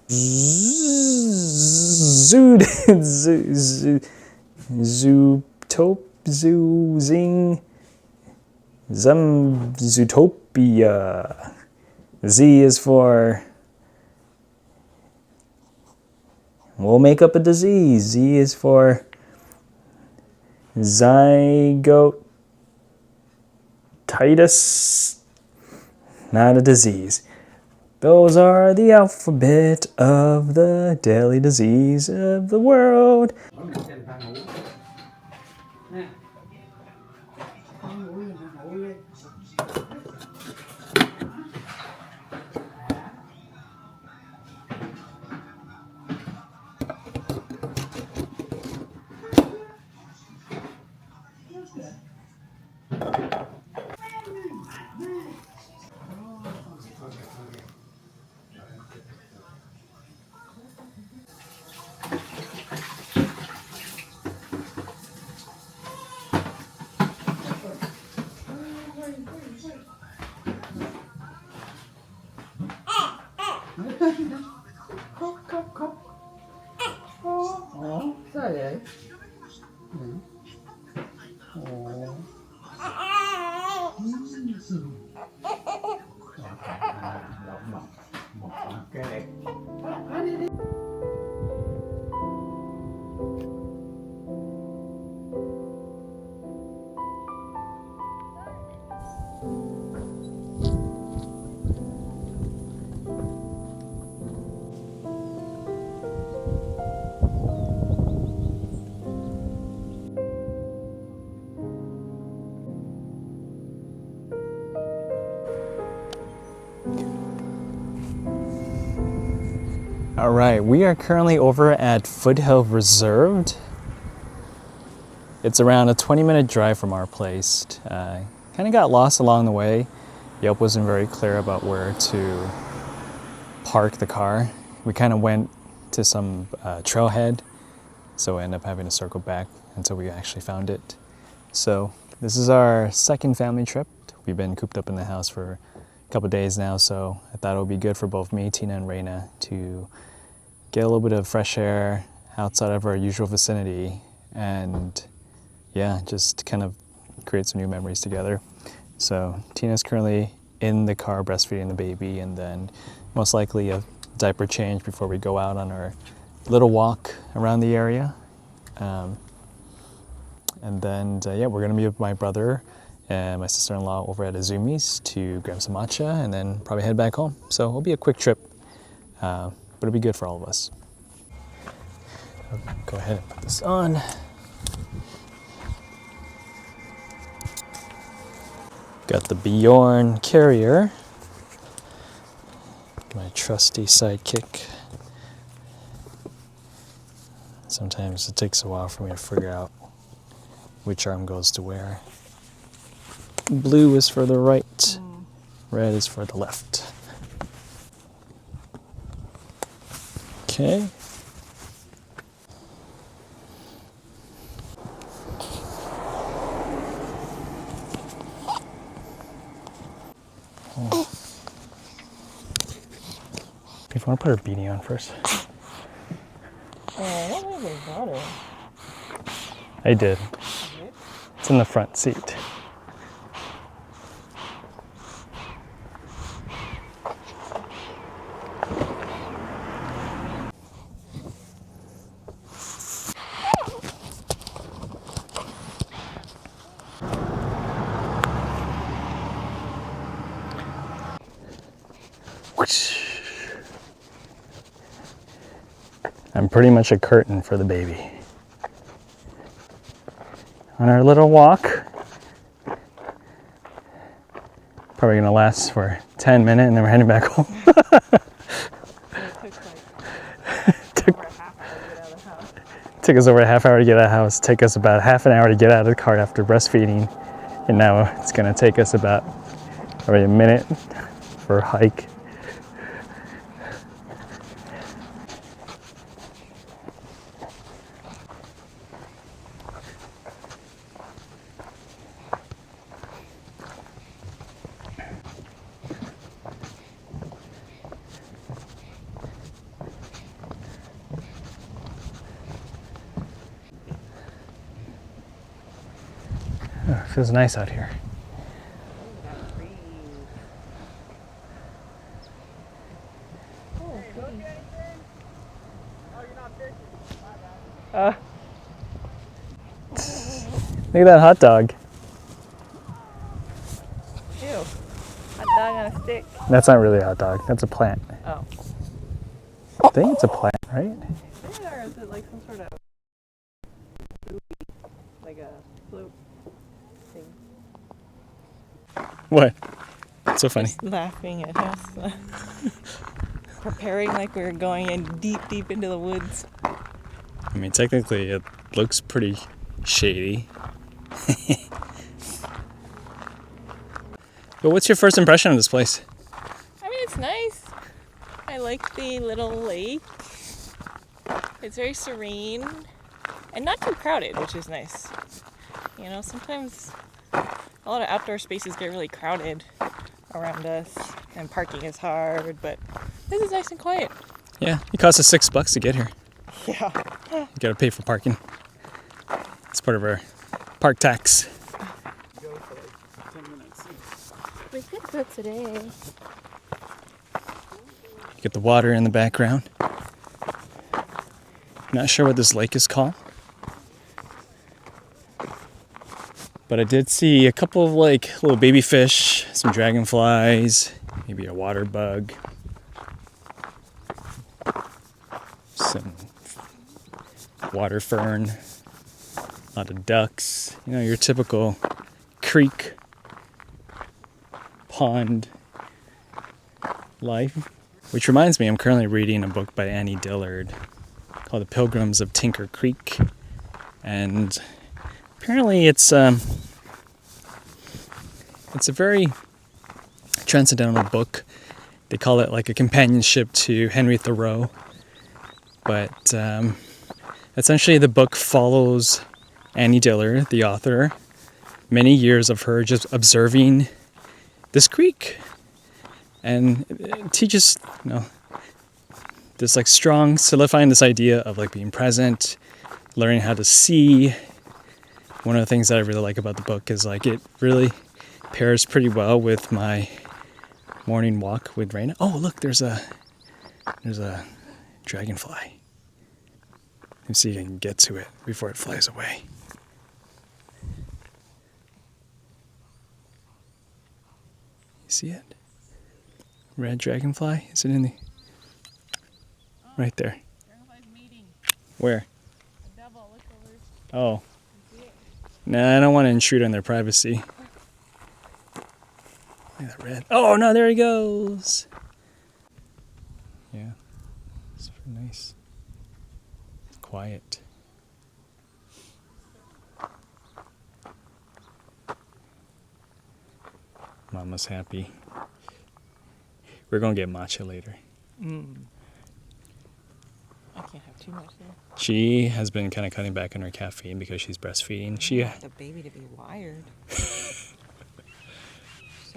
S9: Zootopia. Z is for, we'll make up a disease. Z is for zygotitis, not a disease. Those are the alphabet of the daily disease of the world.
S7: All right, we are currently over at Foothill Reserved. It's around a 20-minute drive from our place. Kind of got lost along the way. Yelp wasn't very clear about where to park the car. We kind of went to some trailhead, so we ended up having to circle back until we actually found it. So this is our second family trip. We've been cooped up in the house for a couple days now, so I thought it would be good for both me, Tina, and Reina to get a little bit of fresh air outside of our usual vicinity and yeah, just kind of create some new memories together. So Tina's currently in the car breastfeeding the baby, and then most likely a diaper change before we go out on our little walk around the area. And then yeah, we're gonna be with my brother and my sister-in-law over at Azumi's to grab some matcha and then probably head back home. So it'll be a quick trip, but it'll be good for all of us. I'll go ahead and put this on. Got the Bjorn carrier, my trusty sidekick. Sometimes it takes a while for me to figure out which arm goes to where. Blue is for the right, red is for the left. Okay. If I want to put her beanie on first.
S5: I don't think they got it.
S7: I did. It's in the front seat. I'm pretty much a curtain for the baby. On our little walk, probably gonna last for 10 minutes and then we're heading back home. Took us over a half hour to get out of the house. Took us about half an hour to get out of the car after breastfeeding. And now it's gonna take us about probably a minute for a hike. Oh, it feels nice out here. Look at that hot dog.
S2: Ew. Hot dog on a stick.
S7: That's not really a hot dog. That's a plant.
S2: Oh.
S7: I think it's a plant, right?
S2: Yeah, or is it like some sort of like a float thing?
S7: What? It's so funny.
S2: Laughing at us. Preparing like we were going in deep into the woods.
S7: I mean, technically it looks pretty shady. But what's your first impression of this place?
S2: I mean, it's nice. I like the little lake. It's very serene and not too crowded, which is nice. You know, sometimes a lot of outdoor spaces get really crowded around us and parking is hard, but this is nice and quiet.
S7: Yeah, it costs us $6 to get here.
S2: Yeah.
S7: You gotta pay for parking. It's part of our park tax.
S2: We could go today.
S7: You get the water in the background. Not sure what this lake is called. But I did see a couple of like little baby fish, some dragonflies, maybe a water bug, some water fern, a lot of ducks, you know, your typical creek, pond life. Which reminds me, I'm currently reading a book by Annie Dillard called The Pilgrims of Tinker Creek. And apparently it's a very transcendental book. They call it like a companionship to Henry Thoreau. But essentially the book follows Annie Dillard, the author, many years of her just observing this creek. And it teaches, this like strong, solidifying this idea of like being present, learning how to see. One of the things that I really like about the book is like it really pairs pretty well with my morning walk with Raina. Oh, look, there's a dragonfly. Let me see if I can get to it before it flies away. You see it? Red dragonfly? Is it in the... Right there. Where? Oh. Nah, I don't want to intrude on their privacy. Look at that red. Oh, no, there he goes. Yeah. It's very nice. Quiet. Mama's happy. We're going to get matcha later.
S2: I can't have too much there.
S7: She has been kind of cutting back on her caffeine because she's breastfeeding.
S2: I want the baby to be wired. She's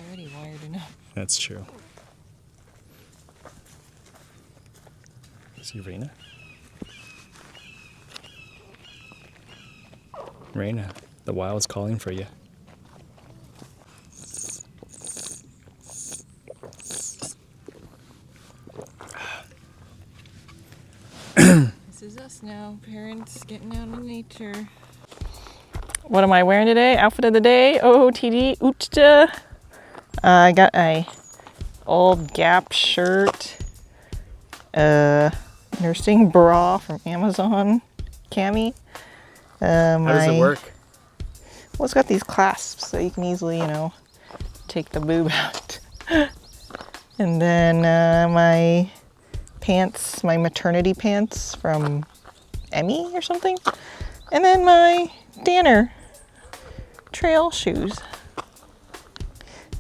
S2: already wired enough.
S7: That's true. See Raina? Raina, the wild's calling for you.
S2: This is us now, parents getting out in nature. What am I wearing today? Outfit of the day, OOTD, Uchta. I got a old Gap shirt, nursing bra from Amazon, cami.
S7: How does it work?
S2: Well, it's got these clasps so you can easily, take the boob out. And then my pants, my maternity pants from Emmy or something. And then my Danner trail shoes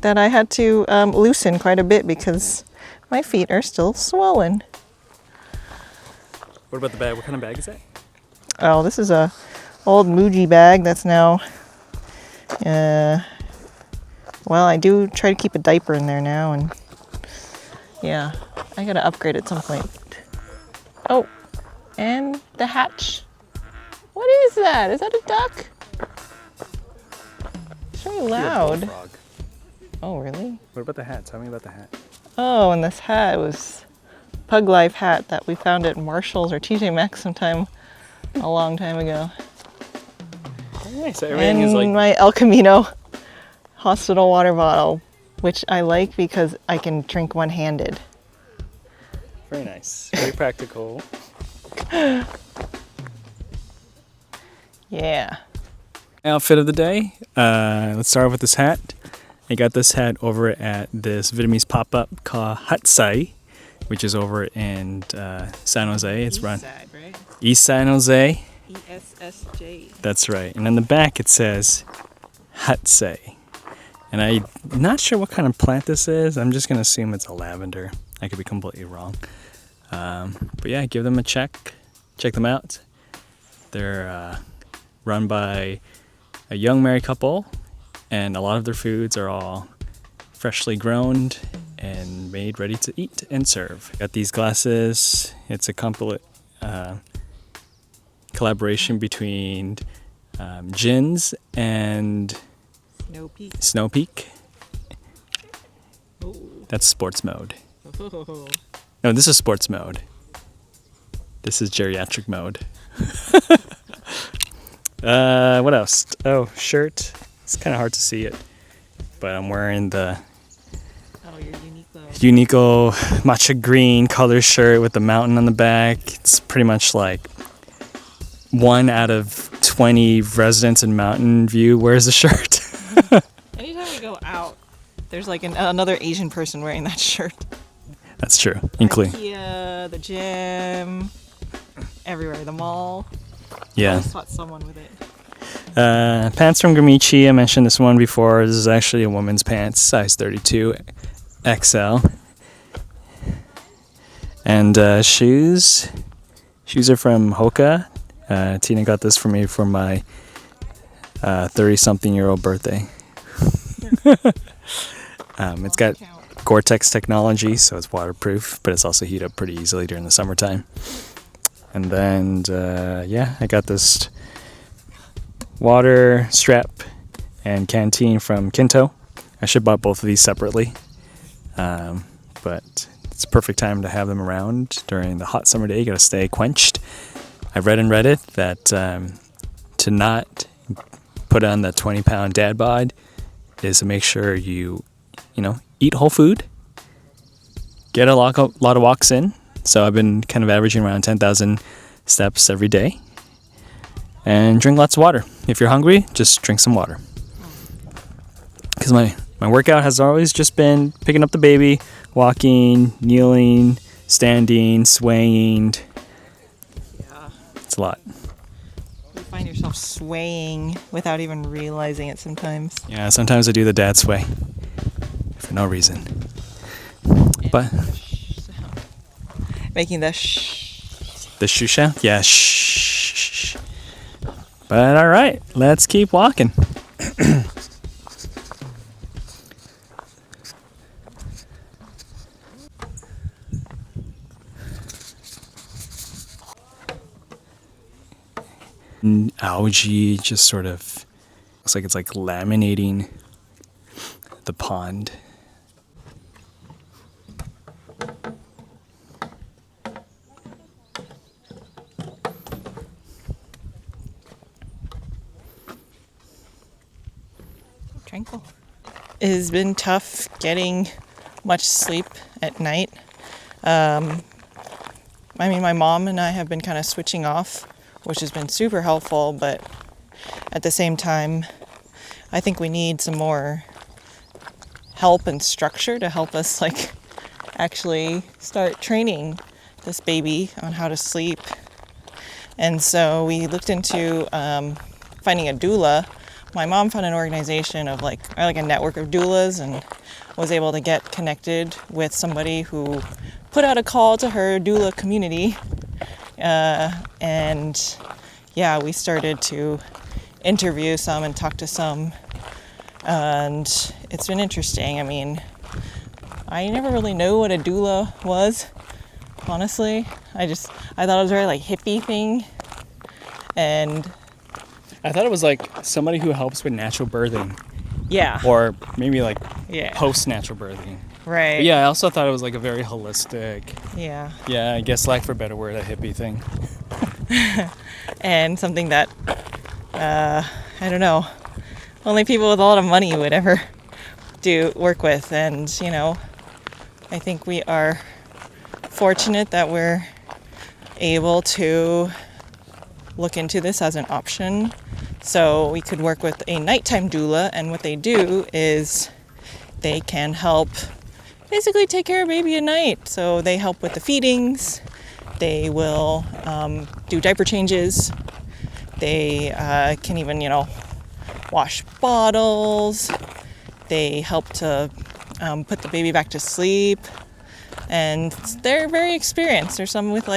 S2: that I had to loosen quite a bit because my feet are still swollen.
S7: What about the bag? What kind of bag is that?
S2: Oh, this is a old Muji bag that's now, well, I do try to keep a diaper in there now, and yeah, I gotta upgrade at some point. Oh, and the hatch. What is that? Is that a duck? It's very loud. Oh, really?
S7: What about the hat? Tell me about the hat.
S2: Oh, and this hat was Pug Life hat that we found at Marshall's or TJ Maxx sometime a long time ago.
S7: Nice. Everything is
S2: And
S7: like
S2: my El Camino hospital water bottle, which I like because I can drink one-handed.
S7: very nice. Very practical.
S2: Yeah.
S7: Outfit of the day. Let's start with this hat. I got this hat over at this Vietnamese pop-up called Hat Sai, which is over in San Jose. It's run
S2: Side, right?
S7: East San Jose.
S2: ESSJ.
S7: That's right. And on the back it says Hat Sai. And I'm not sure what kind of plant this is. I'm just going to assume it's a lavender. I could be completely wrong. But yeah, give them a check. Check them out. They're run by a young married couple, and a lot of their foods are all freshly grown and made ready to eat and serve. Got these glasses. It's a collaboration between Gins and Snow Peak. That's sports mode. No, this is sports mode. This is geriatric mode. What else? Oh, shirt. It's kind of hard to see it, but I'm wearing the Uniqlo matcha green color shirt with the mountain on the back. It's pretty much like 1 out of 20 residents in Mountain View wears the shirt.
S2: Anytime we go out, there's like another Asian person wearing that shirt.
S7: That's true. Including,
S2: IKEA, the gym, everywhere, the mall.
S7: yeah.
S2: Always caught someone with it.
S7: Pants from Gamichi. I mentioned this one before. This is actually a woman's pants, size 32 XL. And shoes. Shoes are from Hoka. Tina got this for me for my 30-something-year-old birthday. It's got Gore-Tex technology, so it's waterproof, but it's also heat up pretty easily during the summertime. And then, I got this water strap and canteen from Kinto. I should have bought both of these separately, but it's a perfect time to have them around during the hot summer day. You got to stay quenched. I've read in Reddit that to not put on the 20-pound dad bod is to make sure you eat whole food, get a lot of walks in. So I've been kind of averaging around 10,000 steps every day, and drink lots of water. If you're hungry, just drink some water. Because my workout has always just been picking up the baby, walking, kneeling, standing, swaying.
S2: Yeah.
S7: It's a lot.
S2: You find yourself swaying without even realizing it sometimes.
S7: Yeah, sometimes I do the dad sway for no reason. But
S2: Making the shh.
S7: the shusha? Yeah, shh. But all right, let's keep walking. Algae just sort of looks like it's like laminating the pond.
S2: Tranquil. It has been tough getting much sleep at night. My mom and I have been kind of switching off, which has been super helpful, but at the same time, I think we need some more help and structure to help us actually start training this baby on how to sleep. And so we looked into finding a doula. My mom found an organization of like a network of doulas and was able to get connected with somebody who put out a call to her doula community. We started to interview some and talk to some. And it's been interesting. I mean, I never really knew what a doula was, honestly. I thought it was a very hippie thing. And
S7: I thought it was like somebody who helps with natural birthing,
S2: yeah.
S7: or maybe
S2: Yeah.
S7: post-natural birthing.
S2: Right.
S7: But yeah, I also thought it was like a very holistic,
S2: Yeah.
S7: I guess for a better word, a hippie thing.
S2: And something that, I don't know, only people with a lot of money would ever work with. And, I think we are fortunate that we're able to look into this as an option. So we could work with a nighttime doula, and what they do is they can help basically take care of baby at night. So they help with the feedings, they will do diaper changes, they can even, wash bottles, they help to put the baby back to sleep, and they're very experienced. There's some with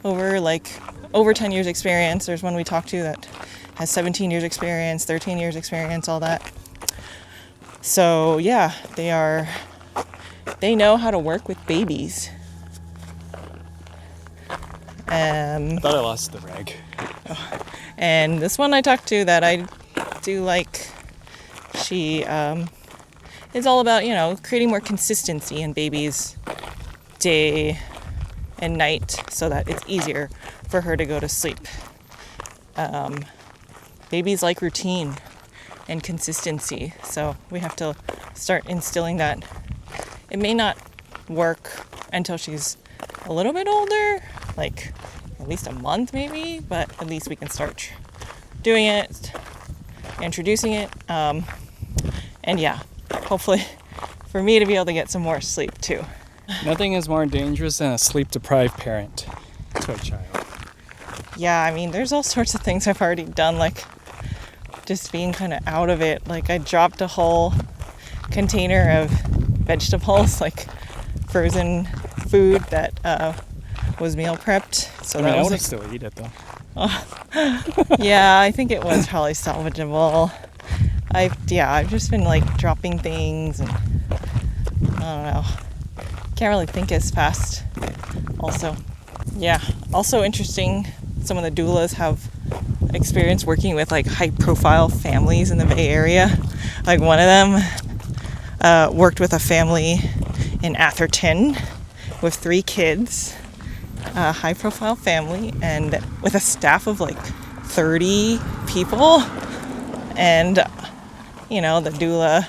S2: over 10 years experience. There's one we talked to that has 17 years experience, 13 years experience, all that. So yeah, they know how to work with babies.
S7: I thought I lost the rag.
S2: And this one I talked to that I do like, she is all about, creating more consistency in babies' day and night so that it's easier for her to go to sleep. Babies like routine and consistency, so we have to start instilling that. It may not work until she's a little bit older, at least a month maybe, but at least we can start doing it, introducing it, and hopefully for me to be able to get some more sleep too.
S9: Nothing is more dangerous than a sleep-deprived parent to a child.
S2: Yeah, I mean, there's all sorts of things I've already done, like just being kind of out of it. Like I dropped a whole container of vegetables, like frozen food that was meal prepped. So
S9: I mean,
S2: that
S9: I
S2: was
S9: would still eat it though.
S2: yeah, I think it was probably salvageable. I've just been like dropping things, and I don't know. Can't really think as fast. Also, yeah. Also interesting. Some of the doulas have experience working with like high-profile families in the Bay Area. Like one of them worked with a family in Atherton with 3 kids, a high-profile family, and with a staff of like 30 people. And you know, the doula,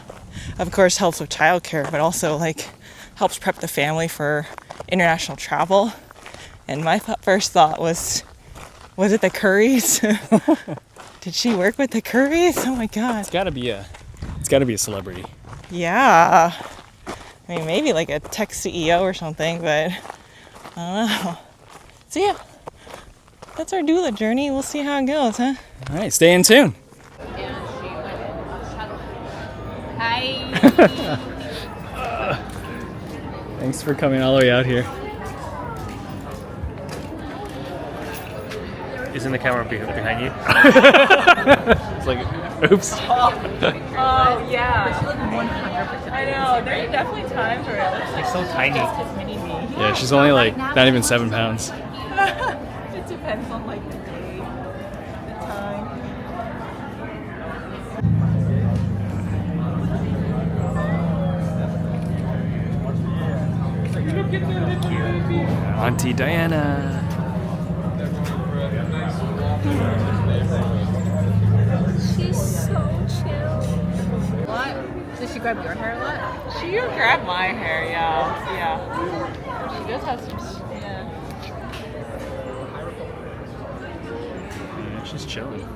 S2: of course, helps with childcare, but also like helps prep the family for international travel. And my first thought was it the Currys? Did she work with the Currys? Oh my god.
S9: It's gotta be a celebrity.
S2: Yeah. I mean, maybe like a tech CEO or something, but I don't know. So yeah, that's our doula journey. We'll see how it goes, huh?
S9: All right, stay in tune.
S2: Hi.
S9: Thanks for coming all the way out here.
S10: Isn't the camera behind you? It's like, oops.
S2: Oh yeah. 100%. I know. There are definitely times where it looks like
S10: So tiny.
S2: just his mini me.
S9: Yeah, she's only like not even 7 pounds.
S2: It depends on like the day, the time.
S9: Auntie Diana.
S11: She's so chill. What? Does she grab your hair a lot?
S2: She grabbed my hair, yeah. She does have some, yeah.
S9: Yeah, she's chilling.